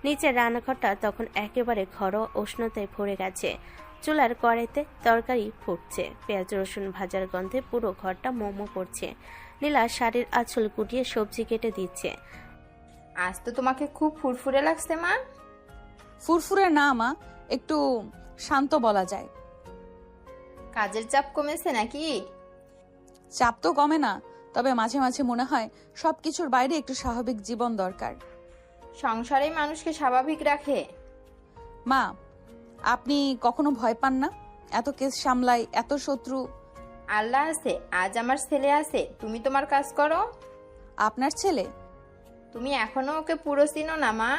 নিচের রান্নাঘরটা তখন একেবারে ঘরোয়া উষ্ণতায় ভরে গেছে। চুলার কড়াইতে তরকারি ফুটছে, পেঁয়াজ রসুন ভাজার গন্ধে পুরো ঘরটা মোমো করছে। নীলা শাড়ির আঁচল গুটিয়ে সবজি কেটে দিচ্ছে। আজ তো তোমাকে খুব ফুরফুরে লাগছে মা। ফুরফুরে না মা, একটু শান্ত বলা যায়। কাজের চাপ কমেছে নাকি? চাপ তো কমে না, তবে মাঝে মাঝে মনে হয় সবকিছুর বাইরে একটু স্বাভাবিক জীবন দরকার। সংসারে মানুষকে স্বাভাবিক রাখে। মা, আপনি কখনো ভয় পান না? এত কেস সামলাই, এত শত্রু। আল্লাহ আছে, আজ আমার ছেলে আছে, তুমি তোমার কাজ করো। আপনার ছেলে? তুমি এখনো ওকে পুরো চিনো না মা।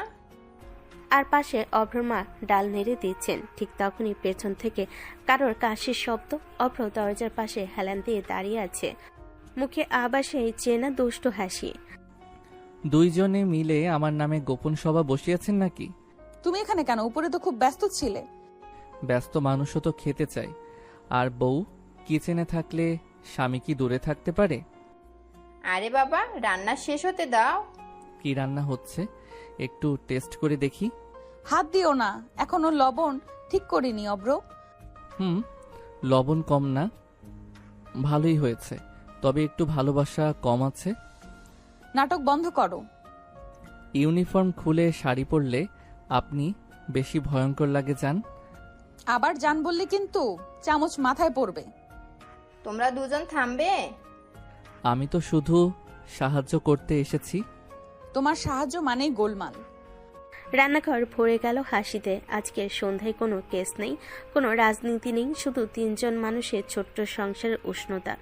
আর পাশে অভ্র মা ডাল নেড়ে দিচ্ছেন। ঠিক তখনই পেছন থেকে কারোর কাশির শব্দ। অভ্র দরজার পাশে হেলান দিয়ে দাঁড়িয়ে আছে, মুখে আবার সেই চেনা দুষ্টু হাসি। দুইজনে মিলে আমার নামে গোপন সভা বসিয়েছেন নাকি? তুমি এখানে কেন? উপরে তো খুব ব্যস্ত ছিলে। ব্যস্ত মানুষও তো খেতে চায়, আর বউ কিচেনে থাকলে স্বামী কি দূরে থাকতে পারে? আরে বাবা, রান্না শেষ হতে দাও। কি রান্না হচ্ছে একটু টেস্ট করে দেখি। হাত দিও না, এখনো লবণ ঠিক করিনি অব্র। লবণ কম না, ভালোই হয়েছে, তবে একটু ভালোবাসা কম আছে। নাটক বন্ধ করো। ইউনিফর্ম খুলে শাড়ি পরলে আপনি বেশি ভয়ঙ্কর লাগে যান। আবার জান বললে কিন্তু চামচ মাথায় পড়বে। তোমরা দুজন থামবে? আমি তো শুধু সাহায্য করতে এসেছি। তোমার সাহায্য মানেই গোলমাল। রান্নাঘর ভরে গেল হাসিতে। আজকের সন্ধ্যায় কোনো কেস নেই, কোনো রাজনীতি নেই, শুধু 3 জন মানুষের ছোট্ট সংসারের উষ্ণতা।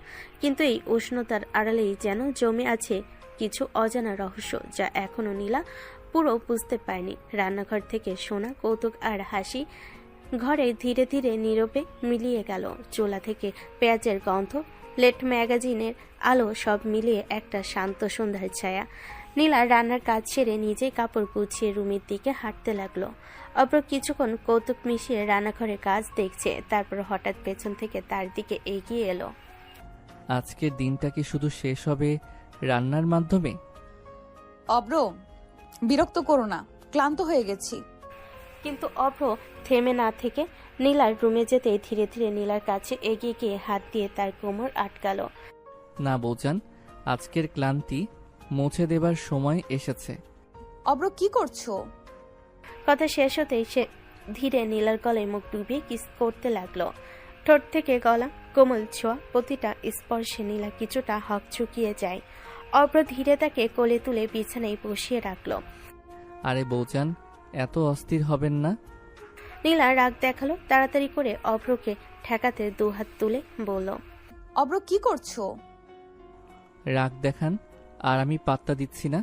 কিন্তু এই উষ্ণতার আড়ালেই যেন জমে আছে কিছু অজানা রহস্য, যা এখনো নীলা পুরো বুঝতে পারেনি। রান্নাঘর থেকে শোনা কৌতুক আর হাসি ঘরে ধীরে ধীরে নীরবে মিলিয়ে গেল। চুলা থেকে পেঁয়াজের গন্ধ, লেট ম্যাগাজিনের আলো, সব মিলিয়ে একটা শান্ত সন্ধ্যার ছায়া। নীলা রান্নার কাজ সেরে নিজেই কাপড় গুছিয়ে রুমের দিকে হাঁটতে লাগলো। অপর কিছুক্ষণ কৌতুক মিশিয়ে রান্নাঘরের কাজ দেখছে, তারপর হঠাৎ পেছন থেকে তার দিকে এগিয়ে এলো। আজকের দিনটা কি শুধু শেষ হবে রান্নার মাধ্যমে? অব্র, বিরক্ত করো না, ক্লান্ত হয়ে গেছি। কিন্তু অভ্র থেমে না থেকে নীলার রুমে যেতে ধীরে ধীরে নীলার কাছে এগিয়ে গিয়ে হাত দিয়ে তার কোমর আটকালো। না বৌজান, আজকের ক্লান্তি মুছে দেবার সময় এসেছে। অব্র, কি করছো? কথা শেষ হতেই সে ধীরে নীলার গলায় মুখ ডুবিয়ে কিস করতে লাগলো। ঠোঁট থেকে গলা, কোমল ছোঁয়া, প্রতিটা স্পর্শে নীলা কিছুটা হকচকিয়ে যায়। অভ্র ধীরে তাকে কোলে তুলে বিছানায় বসিয়ে রাখলো। আরে বৌজান, এত অস্থির হবেন না। নীলা রাগ দেখালো, তাড়াতাড়ি করে অভ্রকে ঠেকাতে দুহাত তুলে বলল, অব্র কি করছো? রাগ দেখান আর আমি পাত্তা দিচ্ছি না।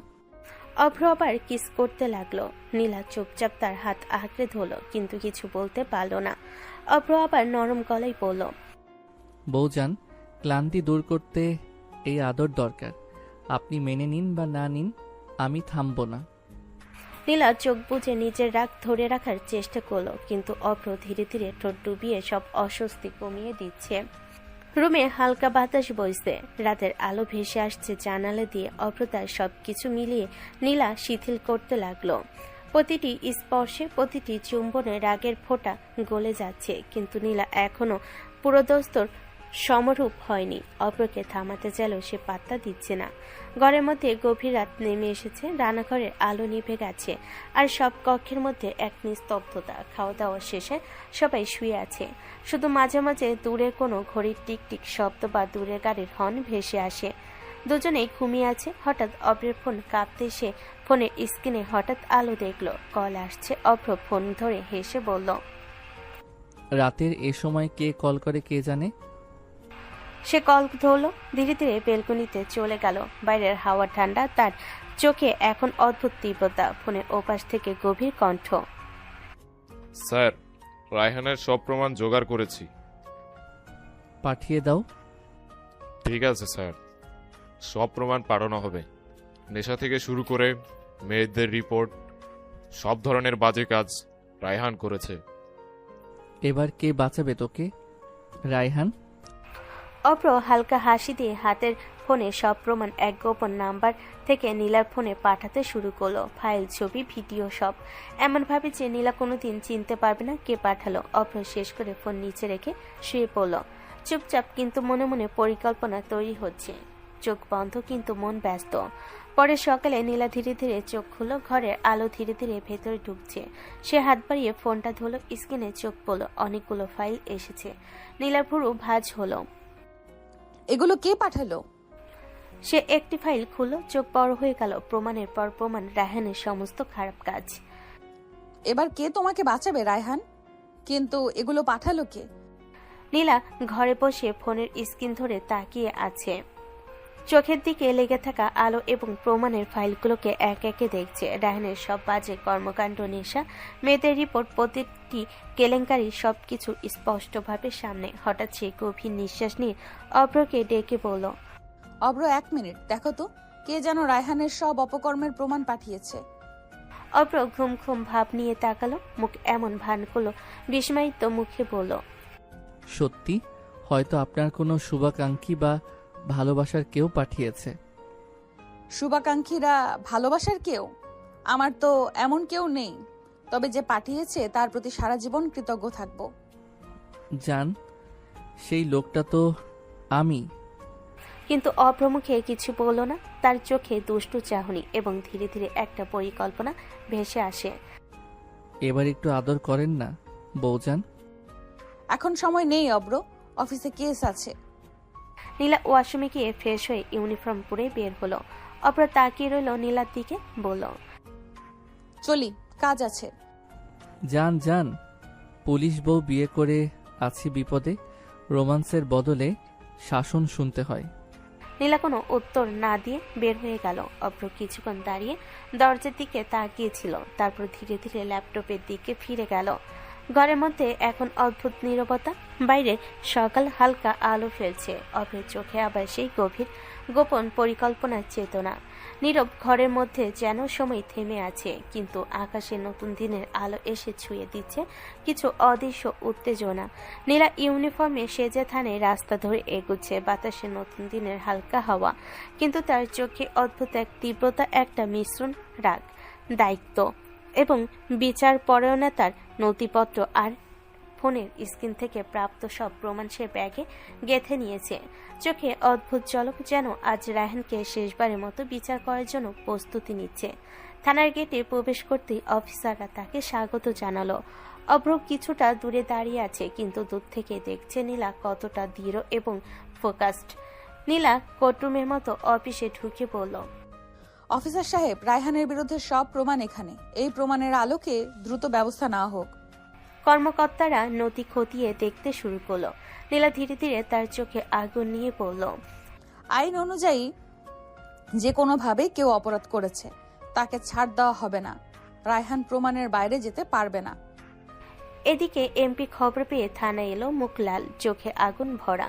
অভ্র আবার কিস করতে লাগলো। নীলা চুপচাপ তার হাত আঁকড়ে ধরল, কিন্তু কিছু বলতে পারল না। অভ্র আবার নরম গলায় বলল, বৌজান, ক্লান্তি দূর করতে এই আদর দরকার। আপনি মেনে নিন বা না নিন, আমি থামবো না। নীলা চোখ বুজে নিজের রাগ ধরে রাখার চেষ্টা করলো, কিন্তু অভ্র ধীরে ধীরে ঠোঁট ডুবিয়ে সব অস্বস্তি কমিয়ে দিচ্ছে। রুমে হালকা বাতাস বইছে, রাতের আলো ভেসে আসছে জানালা দিয়ে। অভ্র তার সবকিছু মিলিয়ে নীলা শিথিল করতে লাগলো। প্রতিটি স্পর্শে, প্রতিটি চুম্বনে রাগের ফোঁটা গলে যাচ্ছে, কিন্তু নীলা এখনো পুরোদস্তর সমরূপ হয়নি। অভ্রকে থামাতে চাইলেও সে পাত্তা দিচ্ছে না। ঘরের মধ্যে গভীর রাত নেমে এসেছে, রান্নাঘরের আলো নিভে গেছে, আর সব কক্ষের মধ্যে এক নিস্তব্ধতা। খাওয়া দাওয়া শেষে সবাই শুয়ে আছে, শুধু মাঝে মাঝে দূরের কোনো ঘড়ির টিকটিক শব্দ বা দূরের গাড়ির হর্ন ভেসে আসে। দুজনেই ঘুমিয়ে আছে। হঠাৎ অভ্রের ফোন কাঁপতে, সে ফোনের স্ক্রিনে হঠাৎ আলো দেখলো। কল আসছে। অভ্র ফোন ধরে হেসে বলল, রাতের এ সময় কে কল করে কে জানে। সে কল ধরল, ধীরে ধীরে বেলকনিতে চলে গেল। বাইরের হাওয়া ঠান্ডা, তার চোখে এখন অদ্ভুত তীব্রতা। ফোনের ওপাশ থেকে গভীর কণ্ঠ, স্যার, রায়হানের সব প্রমাণ জোগাড় করেছি। পাঠিয়ে দাও। ঠিক আছে স্যার, সব প্রমাণ পাঠানো হবে। নেশা থেকে শুরু করে মেয়েদের রিপোর্ট, সব ধরনের বাজে কাজ রায়হান করেছে। এবার কে বাঁচাবে তোকে, রায়হান? অভ্র হালকা হাসি দিয়ে হাতের ফোনে সব প্রমাণ এক গোপন নাম্বার থেকে নীলার ফোনে পাঠাতে শুরু করলো। ফাইল, ছবি, ভিডিও সব, এমনভাবে যে নীলা কোনোদিন চিনতে পারবে না কে পাঠালো। অভ্র শেষ করে ফোন নিচে রেখে শুয়ে পড়ল। চুপচাপ, কিন্তু মনে মনে পরিকল্পনা তৈরি হচ্ছে। চোখ বন্ধ, কিন্তু মন ব্যস্ত। পরে সকালে নীলা ধীরে ধীরে চোখ খুলল। ঘরের আলো ধীরে ধীরে ভেতরে ঢুকছে। সে হাত বাড়িয়ে ফোনটা ধরল, স্ক্রিনে চোখ পড়ল। অনেকগুলো ফাইল এসেছে। নীলার ভুরু ভাঁজ হলো। এগুলো কে পাঠালো? সে একটি ফাইল খুলল, চোখ বড় হয়ে গেল। প্রমাণের পর প্রমাণ, রায়হানের সমস্ত খারাপ কাজ। এবার কে তোমাকে বাঁচাবে রায়হান? কিন্তু এগুলো পাঠালো কে? নীলা ঘরে বসে ফোনের স্ক্রিন ধরে তাকিয়ে আছে। চোখের দিকে লেগে থাকা আলো এবং প্রমাণের ফাইলগুলোকে এক একে দেখছে। রায়হানের সব বাজে কর্মকাণ্ড, নেশা, মেয়েদের রিপোর্ট, প্রতিটি কেলেঙ্কারি, সবকিছু স্পষ্টভাবে সামনে। হঠাৎ সে গভীর নিঃশ্বাস নিয়ে অভ্রকে ডেকে বলল, অব্র, 1 মিনিট দেখো তো, কে যেন রায়হানের সব অপকর্মের প্রমাণ পাঠিয়েছে। অভ্র ঘুম ঘুম ভাব নিয়ে তাকালো, মুখ এমন ভান করলো, বিস্ময়িত মুখে বলল, সত্যি? হয়তো আপনার কোনো শুভাকাঙ্ক্ষী বা ভালোবাসার কেউ পাঠিয়েছে। শুভাকাঙ্ক্ষীরা ভালোবাসার কেউ? আমার তো এমন কেউ নেই, তবে যে পাঠিয়েছে তার প্রতি সারা জীবন কৃতজ্ঞ থাকব। জান, সেই লোকটা তো আমি। কিন্তু অভ্র মুখে কিছু বলল না। তার চোখে দুষ্টু চাহনি এবং ধীরে ধীরে একটা পরিকল্পনা ভেসে আসে। এবার একটু আদর করেন না বৌজান। এখন সময় নেই অব্র, অফিসে কেস আছে। নীলা ওয়াশরুমে গিয়ে ফ্রেশ হয়ে ইউনিফর্ম পরে বের হলো। অভ্র তাকিয়ে রইল নীলার দিকে, বলল, চলি, কাজ আছে। যান যান, পুলিশ বউ বিয়ে করে আছি বিপদে, রোমান্সের বদলে শাসন শুনতে হয়। নীলা কোনো উত্তর না দিয়ে বের হয়ে গেল। অভ্র কিছুক্ষণ দাঁড়িয়ে দরজার দিকে তাকিয়েছিল, তারপর ধীরে ধীরে ল্যাপটপের দিকে ফিরে গেল। ঘরের মধ্যে এখন অদ্ভুত নীরবতা। বাইরে সকাল হালকা আলো ফেলছে। অভ্রের চোখে আবার সেই গভীর গোপন পরিকল্পনার চেতনা। নীরব ঘরের মধ্যে যেন সময় থেমে আছে, কিন্তু আকাশে নতুন দিনের আলো এসে ছুঁয়ে দিচ্ছে কিছু অদৃশ্য উত্তেজনা। নীলা ইউনিফর্মে সেজে থানে রাস্তা ধরে এগুচ্ছে। বাতাসে নতুন দিনের হালকা হাওয়া, কিন্তু তার চোখে অদ্ভুত এক তীব্রতা, একটা মিশ্রণ, রাগ, দায়িত্ব এবং বিচার পরায়ণতার নথিপত্র আর ফোনের স্ক্রিন থেকে প্রাপ্ত সব প্রমাণ সে ব্যাগে গেঁথে নিয়েছে। চোখে অদ্ভুত ঝলক, যেন আজ রায়হানকে শেষবারের মতো বিচার করার জন্য প্রস্তুতি নিচ্ছে। থানার গেটে প্রবেশ করতেই অফিসাররা তাকে স্বাগত জানালো। অভ্র কিছুটা দূরে দাঁড়িয়ে আছে, কিন্তু দূর থেকে দেখছে নীলা কতটা দৃঢ় এবং ফোকাসড। নীলা কোর্টরুমের মতো অফিসে ঢুকে পড়ল। অফিসার সাহেব, রায়হানের বিরুদ্ধে সব প্রমাণ এখানে। এই প্রমাণের আলোকে দ্রুত ব্যবস্থা নেওয়া হোক। কর্মকর্তারা নথি খতিয়ে দেখতে শুরু করলো। নীলা ধীরে ধীরে তার চোখে আগুন নিয়ে পড়ল। আইন অনুযায়ী যে কোনোভাবে কেউ অপরাধ করেছে তাকে ছাড় দেওয়া হবে না। রায়হান প্রমাণের বাইরে যেতে পারবে না। এদিকে এমপি খবর পেয়ে থানায় এলো, মুখ লাল, চোখে আগুন ভরা।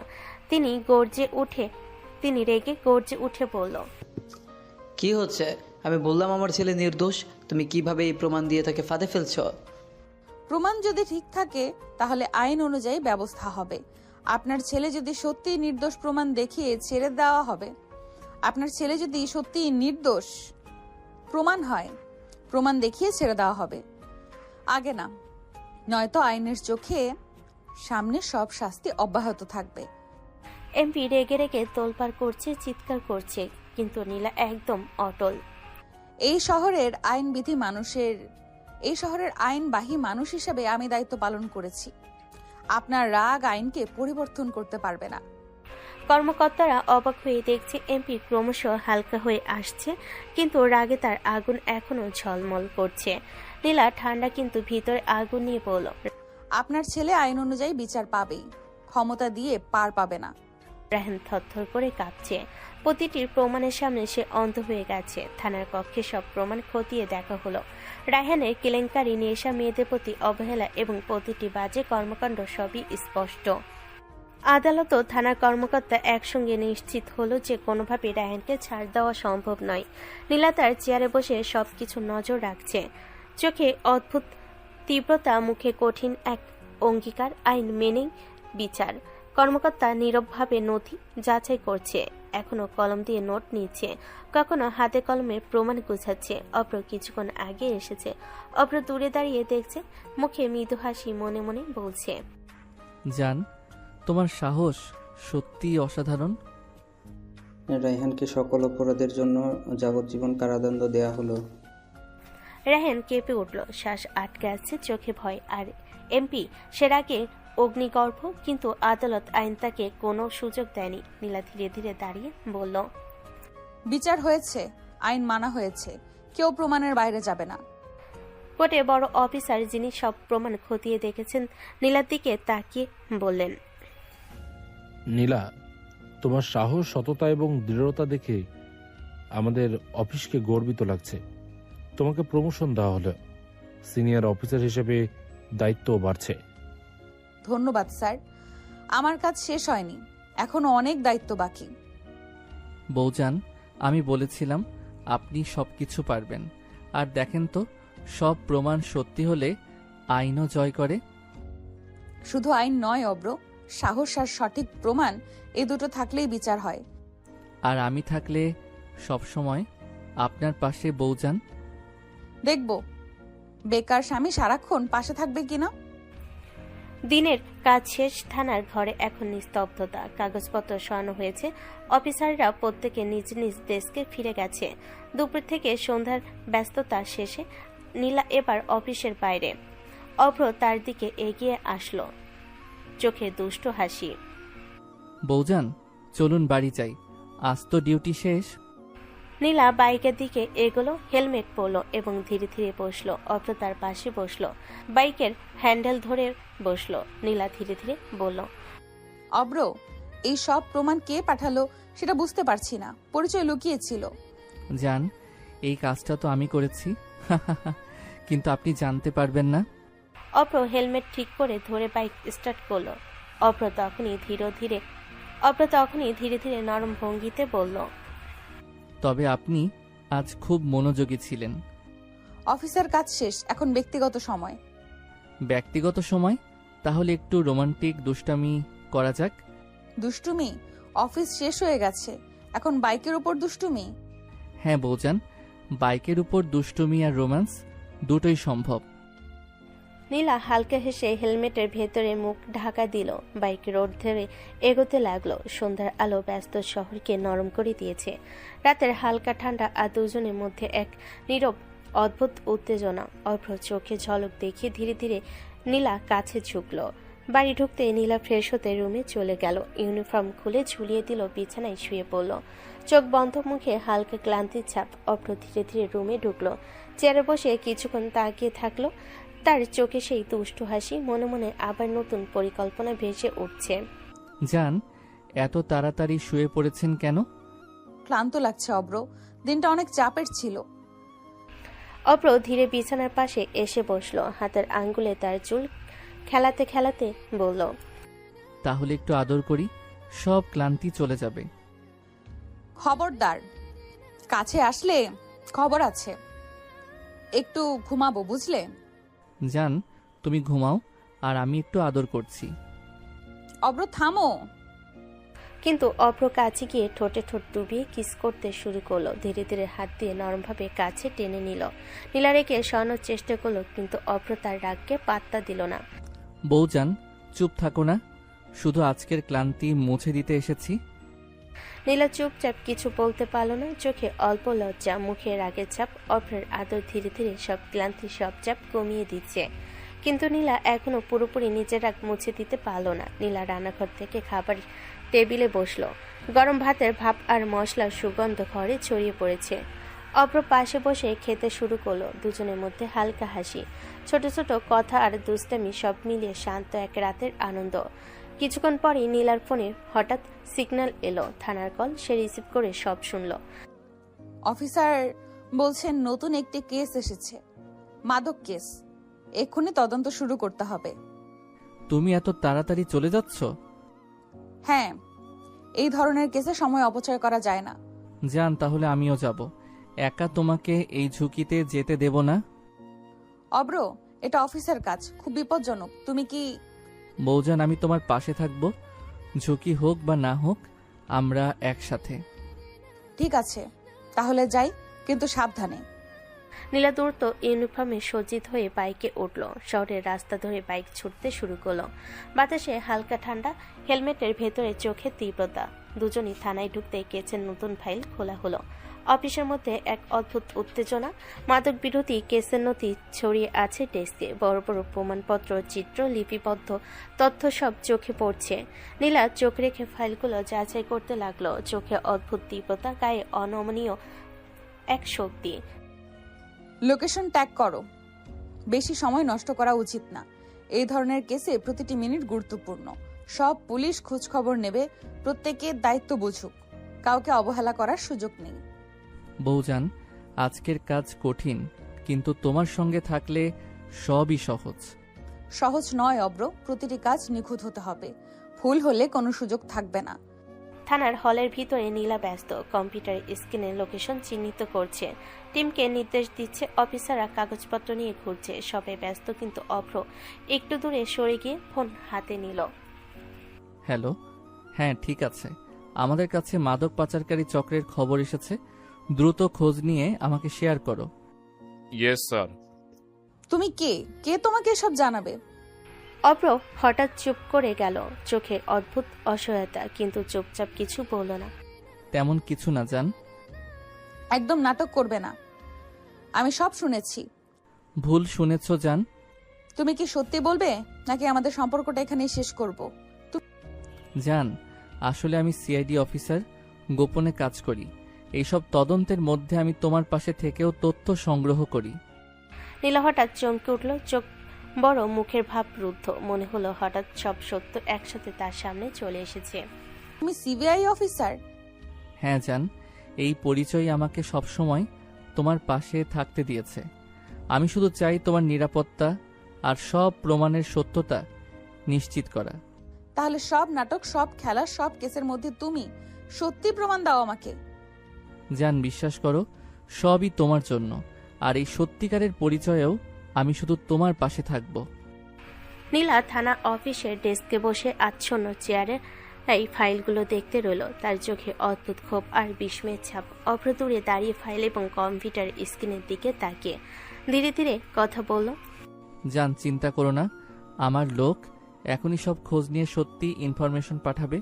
তিনি রেগে গর্জে উঠে বলল, কি হচ্ছে? আমি বললাম আমার ছেলে নির্দোষ, তুমি কিভাবে এই প্রমাণ দিয়ে তাকে ফাঁদে ফেলছ? প্রমাণ যদি ঠিক থাকে তাহলে আইন অনুযায়ী ব্যবস্থা হবে। আপনার ছেলে যদি সত্যিই নির্দোষ প্রমাণ দেখিয়ে ছেড়ে দেওয়া হবে। আপনার ছেলে যদি সত্যিই নির্দোষ প্রমাণ হয়, প্রমাণ দেখিয়ে ছেড়ে দেওয়া হবে আগে না, নয়তো আইনের চোখে সামনে সব শাস্তি অব্যাহত থাকবে। এমপি রেগে রেগে তোলপাড় করছে, চিৎকার করছে, কিন্তু নীলা একদম অটল। এই শহরের আইনবাহী মানুষ হিসেবে আমি দায়িত্ব পালন করেছি। আপনার রাগ আইনকে পরিবর্তন করতে পারবে না। কর্মকর্তারা অবাক হয়ে দেখছে এমপি ক্রমশ হালকা হয়ে আসছে, কিন্তু রাগে তার আগুন এখনো ঝলমল করছে। নীলা ঠান্ডা কিন্তু ভিতরে আগুন নিয়ে বলল, আপনার ছেলে আইন অনুযায়ী বিচার পাবেই, ক্ষমতা দিয়ে পার পাবে না। রায়হান থরথর করে কাঁপছে। প্রতিটির প্রমাণের সামনে সে অন্ধ হয়ে গেছে। থানার কক্ষে সব প্রমাণ খতিয়ে দেখা হলো। রায়হানের কেলেঙ্কারি, নেশা, মেয়েদের প্রতি অবহেলা এবং প্রতিটি বাজে কর্মকাণ্ড সবই স্পষ্ট। আদালত ও থানার কর্মকর্তা একসঙ্গে নিশ্চিত হলো যে কোনোভাবে রায়হানকে ছাড় দেওয়া সম্ভব নয়। নীলা তার চেয়ারে বসে সবকিছু নজর রাখছে, চোখে অদ্ভুত তীব্রতা, মুখে কঠিন এক অঙ্গীকার, আইন মেনেই বিচার। কর্মকর্তা নীরবভাবে নথি যাচাই করছে, এখনো কলম দিয়ে নোট নিচ্ছে, কখনো হাতে কলমে প্রমাণ গুছাচ্ছে। অভ্র কিছুক্ষণ আগে এসেছে। অভ্র দূরে দাঁড়িয়ে দেখছে, মুখে মৃদু হাসি, মনে মনে বলছে, জান, তোমার সাহস সত্যিই অসাধারণ। রায়হানকে সকল অপরাধের জন্য যাবজ্জীবন কারাদণ্ড দেয়া হলো। রায়হান কেঁপে উঠল, শ্বাস আটকে আছে, চোখে ভয়। আর এমপি সে আগে অগ্নিগর্ভ, কিন্তু আদালত, আইন তাকে কোনো সুযোগ দেয়নি। নীলা ধীরে ধীরে দাঁড়িয়ে বলল, বিচার হয়েছে, আইন মানা হয়েছে, কেউ প্রমাণের বাইরে যাবে না। কোর্টে বড় অফিসার, যিনি সব প্রমাণ খতিয়ে দেখেছেন, নীলার দিকে তাকিয়ে বললেন, নীলা, তোমার সাহস, সততা এবং দৃঢ়তা দেখে আমাদের অফিসকে গর্বিত লাগছে। তোমাকে প্রমোশন দেওয়া হলো, সিনিয়র অফিসার হিসেবে দায়িত্বও বাড়ছে। ধন্যবাদ স্যার, আমার কাজ শেষ হয়নি, এখনো অনেক দায়িত্ব বাকি। বৌজান, আমি বলেছিলাম আপনি সবকিছু পারবেন। আর দেখেন তো, সব প্রমাণ সত্যি হলে আইনও জয় করে। শুধু আইন নয় অব্র, সাহস আর সঠিক প্রমাণ, এই দুটো থাকলেই বিচার হয়। আর আমি থাকলে সব সময় আপনার পাশে বৌজান। দেখব বেকার স্বামী সারাক্ষণ পাশে থাকবে কিনা। দিনের কাজ শেষ। থানার ঘরে এখন নিস্তব্ধতা। কাগজপত্র সরানো হয়েছে। অফিসাররা প্রত্যেকে নিজ নিজ ডেস্কে ফিরে গেছে। দুপুর থেকে সন্ধ্যার ব্যস্ততা শেষে নীলা এবার অফিসের বাইরে। অভ্র তার দিকে এগিয়ে আসলো, চোখে দুষ্ট হাসি। বৌজান, চলুন বাড়ি যাই, আজ তো ডিউটি শেষ। নীলা বাইকের দিকে এগোলো, হেলমেট পরলো এবং ধীরে ধীরে বসলো। অভ্র তার পাশে বসলো, বাইকের হ্যান্ডেল ধরে বসলো। নীলা ধীরে ধীরে বলল, অব্র, এই সব প্রমাণ কে পাঠালো সেটা বুঝতে পারছি না, পরিচয় লুকিয়েছিল। জান, এই কাজটা তো আমি করেছি, কিন্তু আপনি জানতে পারবেন না। অভ্র হেলমেট ঠিক করে ধরে বাইক স্টার্ট করলো। অভ্র তখনই ধীরে ধীরে নরম ভঙ্গিতে বলল, তবে আপনি আজ খুব মনোযোগী ছিলেন। অফিসের কাজ শেষ, এখন ব্যক্তিগত সময়। ব্যক্তিগত সময়? তাহলে একটু রোমান্টিক দুষ্টামি করা যাক। দুষ্টুমি? অফিস শেষ হয়ে গেছে, এখন বাইকের উপর দুষ্টুমি? হ্যাঁ বৌজান, বাইকের উপর দুষ্টুমি আর রোম্যান্স দুটোই সম্ভব। নীলা হালকা হেসে হেলমেটের ভেতরে মুখ ঢাকা দিল। বাইক রোড ধরে এগোতে লাগলো। সন্ধ্যার আলো ব্যস্ত শহরকে নরম করে দিয়েছে। রাতের হালকা ঠান্ডা আর দুজনের মধ্যে এক নীরব অদ্ভুত উত্তেজনা। অভ্র চোখে ঝলক দেখিয়ে ধীরে ধীরে নীলা কাছে ঝুঁকল। বাড়ি ঢুকতে নীলা ফ্রেশ হতে রুমে চলে গেল। ইউনিফর্ম খুলে ঝুলিয়ে দিল, বিছানায় শুয়ে পড়ল। চোখ বন্ধ, মুখে হালকা ক্লান্তির ছাপ। অভ্র ধীরে ধীরে রুমে ঢুকলো, চেয়ারে বসে কিছুক্ষণ তাকিয়ে থাকলো। তার চোখে সেই দুষ্টু হাসি। মনে মনে আবার নতুন পরিকল্পনা ভেসে উঠছে। জান, এত তাড়াতাড়ি শুয়ে পড়েছেন কেন? ক্লান্ত লাগছে অব্র, দিনটা অনেক চাপের ছিল। অভ্র ধীরে বিছানার পাশে এসে বসলো, হাতের আঙ্গুলে তার চুল খেলাতে খেলাতে বলল, তাহলে একটু আদর করি, সব ক্লান্তি চলে যাবে। খবরদার, কাছে আসলে খবর আছে। একটু ঘুমাবো, বুঝলে? জান, তুমি ঘুমাও, আর আমি একটু আদর করছি। অব্র থামো। কিন্তু অভ্র কাছে গিয়ে ঠোঁটে ঠোঁট ডুবিয়ে কিস করতে শুরু করলো। ধীরে ধীরে হাত দিয়ে নরমভাবে কাছে টেনে নিল। নীলা রেখে সরানোর চেষ্টা করলো, কিন্তু অভ্র তার রাগকে পাত্তা দিল না। বউজান, চুপ থাকো না, শুধু আজকের ক্লান্তি মুছে দিতে এসেছি। নীলা চুপচাপ, কিছু বলতে পারল না। চোখে অল্প লজ্জা, মুখে রাগের চাপ। অভ্রের আদর ধীরে ধীরে সব ক্লান্তি, সব চাপ কমিয়ে দিচ্ছে। কিন্তু নীলা এখনো পুরোপুরি নিজের রাগ মুছে দিতে পারল না। নীলা রান্নাঘর থেকে খাবার টেবিলে বসলো। গরম ভাতের ভাপ আর মশলার সুগন্ধ ঘরে ছড়িয়ে পড়েছে। অভ্র পাশে বসে খেতে শুরু করলো। দুজনের মধ্যে হালকা হাসি, ছোট ছোট কথা আর দুষ্টামি, সব মিলিয়ে শান্ত এক রাতের আনন্দ। কিছুক্ষণ পরেই নীলার ফোনে হঠাৎ সিগন্যাল এলো। থানার কল। সে রিসিভ করে সব শুনলো। অফিসার বলছেন নতুন একটি কেস এসেছে, মাদক কেস। এক্ষুনি তদন্ত শুরু করতে হবে। তুমি এত তাড়াতাড়ি চলে যাচ্ছ? হ্যাঁ, এই ধরনের কেসে সময় অপচয় করা যায় না। জান, তাহলে আমিও যাব। একা তোমাকে এই ঝুঁকিতে যেতে দেব না। অব্র, এটা অফিসের কাজ, খুব বিপজ্জনক। তুমি কি? বউজান, আমি তোমার পাশে থাকব, ঝুঁকি হোক বা না হোক, আমরা একসাথে। ঠিক আছে, তাহলে যাই, কিন্তু সাবধানে। নীলা দ্রুত ইউনিফর্মে সজ্জিত হয়ে বাইকে উঠল। শহরের রাস্তা ধরে বাইক ছুটতে শুরু করলো। বাতাসে হালকা ঠান্ডা, হেলমেটের ভেতরে চোখে তীব্রতা। দুজনই থানায় ঢুকতে কেসের নতুন ফাইল খোলা হলো। অফিসের মধ্যে এক অদ্ভুত উত্তেজনা। মাদক বিরোধী কেসের নথি ছড়িয়ে আছে ডেস্কে। বড় বড় প্রমাণপত্র, চিত্র, লিপিবদ্ধ তথ্য সব চোখে পড়ছে। নীলা চোখ রেখে ফাইলগুলো যাচাই করতে লাগলো। চোখে অদ্ভুত তীব্রতা, গায়ে অনমনীয় এক শক্তি। লোকেশন ট্যাগ করো। বেশি সময় নষ্ট করা উচিত না। এই ধরনের কেসে প্রতিটি মিনিট গুরুত্বপূর্ণ। সব পুলিশ খোঁজ খবর নেবে, প্রত্যেকে দায়িত্ব বুঝুক, কাউকে অবহেলা করার সুযোগ নেই। বউজান, আজকের কাজ কঠিন, কিন্তু তোমার সঙ্গে থাকলে সবই সহজ। সহজ নয় অব্র, প্রতিটি কাজ নিখুঁত হতে হবে। ভুল হলে কোনো সুযোগ থাকবে না। থানার হলের ভিতরে নীলা ব্যস্ত, কম্পিউটার স্ক্রিনে লোকেশন চিহ্নিত করছে। টিমকে নির্দেশ দিচ্ছে। অফিসাররা কাগজপত্র নিয়ে ঘুরছে। সবাই ব্যস্ত, কিন্তু অভ্র একটু দূরে সরে গিয়ে ফোন হাতে নিল। হ্যালো। হ্যাঁ, ঠিক আছে, আমাদের কাছে মাদক পাচারকারী চক্রের খবর এসেছে। দ্রুত খোঁজ নিয়ে আমাকে শেয়ার করো। Yes sir. তুমি কে? কে তোমাকে এসব জানাবে? অভ্র হঠাৎ চুপ করে গেল, চোখে অদ্ভুত অসহায়তা, কিন্তু চুপচাপ কিছু বলল না। তেমন কিছু না জান। একদম নাটক করবে না, আমি সব শুনেছি। ভুল শুনেছ জান। তুমি কি সত্যি বলবে, নাকি আমাদের সম্পর্কটা এখানেই শেষ করব? জান, আসলে আমি সিআইডি অফিসার, গোপনে কাজ করি। এইসব তদন্তের মধ্যে আমি তোমার পাশে থেকেও তথ্য সংগ্রহ করি। নীলা হঠাৎ চমকে উঠল, চোখ বড়, মুখের ভাব রুদ্ধ। মনে হলো হঠাৎ সব সত্য একসাথে তার সামনে চলে এসেছে। তুমি সিবিআই অফিসার? হ্যাঁ জান, এই পরিচয় আমাকে সবসময় তোমার পাশে থাকতে দিয়েছে। আমি শুধু চাই তোমার নিরাপত্তা আর সব প্রমাণের সত্যতা নিশ্চিত করা। তাহলে সব নাটক, সব খেলা, সব কেসের মধ্যে তুমি সত্যি প্রমাণ দাও আমাকে। জান, বিশ্বাস করো, সবই তোমার জন্য। আর এই সত্যিকারের পরিচয়েও আমি শুধু তোমার পাশে থাকব। নীলা থানা অফিসের ডেস্কে বসে আচ্ছন্ন চেয়ারে এই ফাইলগুলো দেখতে রইল। তার চোখে অদ্ভুত ক্ষোভ আর বিস্ময়ের ছাপ। অভ্র দূরে দাঁড়িয়ে ফাইল এবং কম্পিউটার স্ক্রিনের দিকে তাকিয়ে ধীরে ধীরে কথা বলল। জান, চিন্তা করো না, আমার লোক এখনই সব খোঁজ নিয়ে সত্যি ইনফরমেশন পাঠাবে।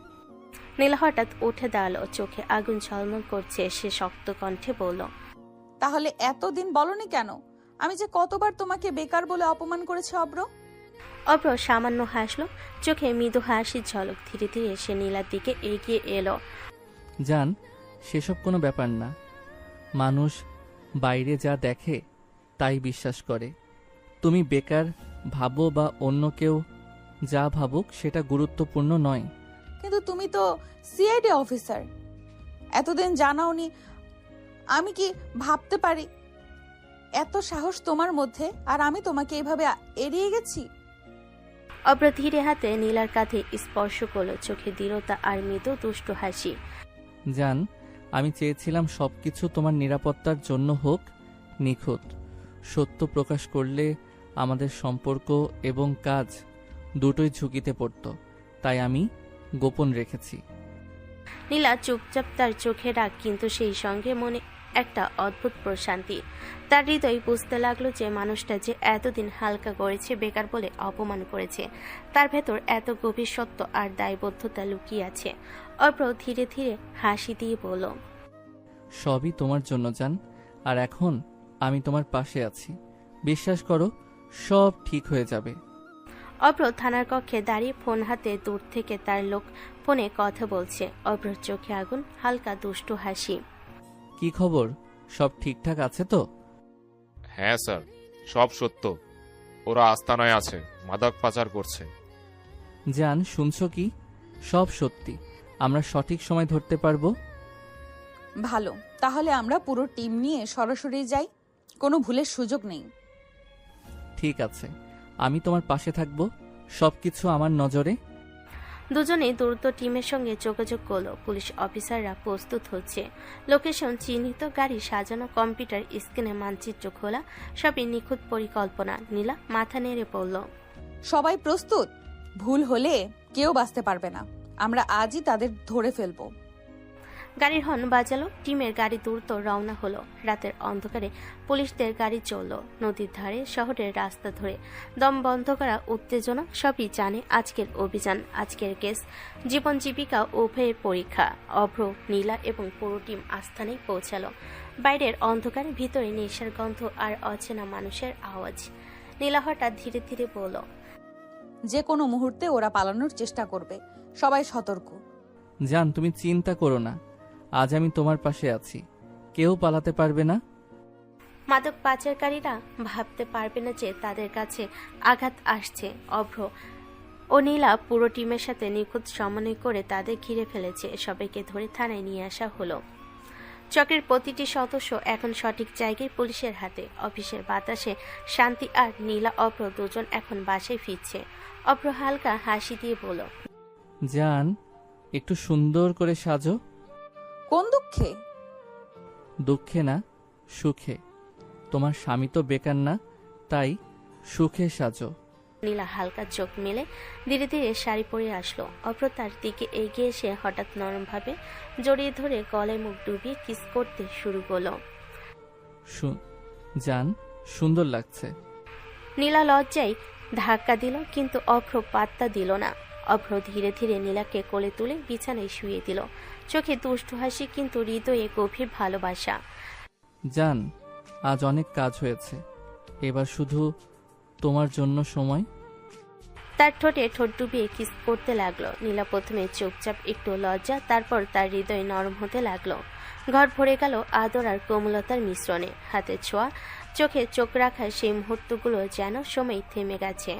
নীলা হঠাৎ উঠে দাঁড়ালো, চোখে আগুন ঝলমল করছে। সে শক্ত কণ্ঠে বলল, তাহলে এতদিন বলনি কেন? আমি যে কতবার তোমাকে বেকার বলে অপমান করেছি অব্র। অভ্র সামান্য হাসলো, চোখে মৃদু হাসির ঝলক। ধীরে ধীরে সে নীলার দিকে এগিয়ে এলো। জান, সেসব কোনো ব্যাপার না। মানুষ বাইরে যা দেখে তাই বিশ্বাস করে। তুমি বেকার ভাবো বা অন্য কেউ যা ভাবুক সেটা গুরুত্বপূর্ণ নয়। কিন্তু তুমি তো সিআইডি অফিসার, এতদিন জানাওনি। আমি কি ভাবতে পারি এত সাহস তোমার মধ্যে, আর আমি তোমাকে এভাবে এড়িয়ে গেছি? অভ্র ধীরে হাতে নীলার কাঁধে স্পর্শ করলো, চোখে দৃঢ়তা আর মৃদু দুষ্টু হাসি। জান, আমি চেয়েছিলাম সবকিছু তোমার নিরাপত্তার জন্য হোক নিখুঁত। সত্য প্রকাশ করলে আমাদের সম্পর্ক এবং কাজ দুটোই ঝুঁকিতে পড়ত, তাই আমি গোপন রেখেছি। নীলা চুপচাপ, তার চোখে রাগ, কিন্তু সেই সঙ্গে মনে একটা অদ্ভুত প্রশান্তি। তার হৃদয় বুঝতে লাগলো যে মানুষটা যে এতদিন হালকা করেছে, বেকার বলে অপমান করেছে, তার ভেতর এত গভীর সত্য আর দায়বদ্ধতা লুকিয়ে আছে। অভ্র ধীরে ধীরে হাসি দিয়ে বলল, সবই তোমার জন্য জান, আর এখন আমি তোমার পাশে আছি। বিশ্বাস করো, সব ঠিক হয়ে যাবে। অভ্র থানার কক্ষে দাঁড়িয়ে ফোন হাতে দূর থেকে তার লোক ফোনে কথা বলছে। অভ্রর চোখে আগুন, হালকা দুষ্টু হাসি। কি খবর, সব ঠিকঠাক আছে তো? হ্যাঁ স্যার, সব সত্য। ওরা আস্তানায় আছে, মাদক পাচার করছে। জান, শুনছো কি? সব সত্যি। আমরা সঠিক সময় ধরতে পারবো। ভালো, তাহলে আমরা পুরো টিম নিয়ে সরাসরি যাই, কোনো ভুলের সুযোগ নেই। ঠিক আছে, আমি তোমার পাশে থাকবো। সবকিছু আমার নজরে। দুজনেই দ্রুত টিমের সঙ্গে যোগাযোগ করলো। পুলিশ অফিসাররা প্রস্তুত হচ্ছে। লোকেশন চিহ্নিত, গাড়ি সাজানো, কম্পিউটার স্ক্রিনে মানচিত্র খোলা, সবই নিখুঁত পরিকল্পনা। নীলা মাথা নেড়ে পড়ল। সবাই প্রস্তুত? ভুল হলে কেউ বাঁচতে পারবে না। আমরা আজই তাদের ধরে ফেলবো। গাড়ির হর্ন বাজালো, টিমের গাড়ি দ্রুত রওনা হলো। রাতের অন্ধকারে পুলিশদের গাড়ি চলল নদীর ধারে, শহরের রাস্তা ধরে। দম বন্ধ করা, উত্তেজনা, সবই জানে আজকের অভিযান, আজকের কেস, জীবন জীবিকা উভয়ের পরীক্ষা। অভ্র, নীলা এবং পুরো টিম আস্থানেই পৌঁছালো। বাইরের অন্ধকারে, ভিতরে নেশার গন্ধ আর অচেনা মানুষের আওয়াজ। নীলা হঠাৎ ধীরে ধীরে বলল, যে কোনো মুহূর্তে ওরা পালানোর চেষ্টা করবে, সবাই সতর্ক। জান, তুমি চিন্তা করো না, আজ আমি তোমার পাশে আছি। কেউ পালাতে পারবে না। মাদক পাচারকারীরা ভাবতে পারবে না যে তাদের কাছে আঘাত আসছে। অভ্র ও নীলা পুরো টিমের সাথে নিখুঁত সমন্বয় করে তাদের ঘিরে ফেলেছে। সবাইকে ধরে থানায় নিয়ে আসা হলো। চক্রের প্রতিটি সদস্য এখন সঠিক জায়গায় পুলিশের হাতে। অফিসের বাতাসে শান্তি, আর নীলা অভ্র দুজন এখন বাসায় ফিরছে। অভ্র হালকা হাসি দিয়ে বলল, জান, একটু সুন্দর করে সাজো। কোন দুঃখে? দুঃখে না, সুখে। তোমার স্বামী তো বেকার না, তাই সুখে সাজো। নীলা হালকা চোখ মেলে ধীরে ধীরে শাড়ি পরে আসলো। অভ্র তার দিকে এগিয়ে এসে হঠাৎ নরমভাবে জড়িয়ে ধরে গলায় মুখ ডুবিয়ে কিস করতে শুরু করলো। জান, সুন্দর লাগছে। নীলা লজ্জায় ধাক্কা দিল, কিন্তু অভ্র পাত্তা দিল না। অভ্র ধীরে ধীরে নীলাকে কোলে তুলে বিছানায় শুয়ে দিল। চোখে দুষ্টু হাসি, কিন্তু হৃদয়ে গভীর ভালোবাসা। জান, আজ অনেক কাজ হয়েছে, এবার শুধু তোমার জন্য সময়। তার ঠোঁটে ঠোঁট ডুবিয়ে কিস করতে লাগলো। নীলা প্রথমে চুপচাপ, একটু লজ্জা, তারপর তার হৃদয় নরম হতে লাগলো। ঘর ভরে গেল আদর আর কোমলতার মিশ্রণে। হাতে ছোঁয়া, চোখে চোখ রাখা সেই মুহূর্তগুলো যেন সময় থেমে গেছে।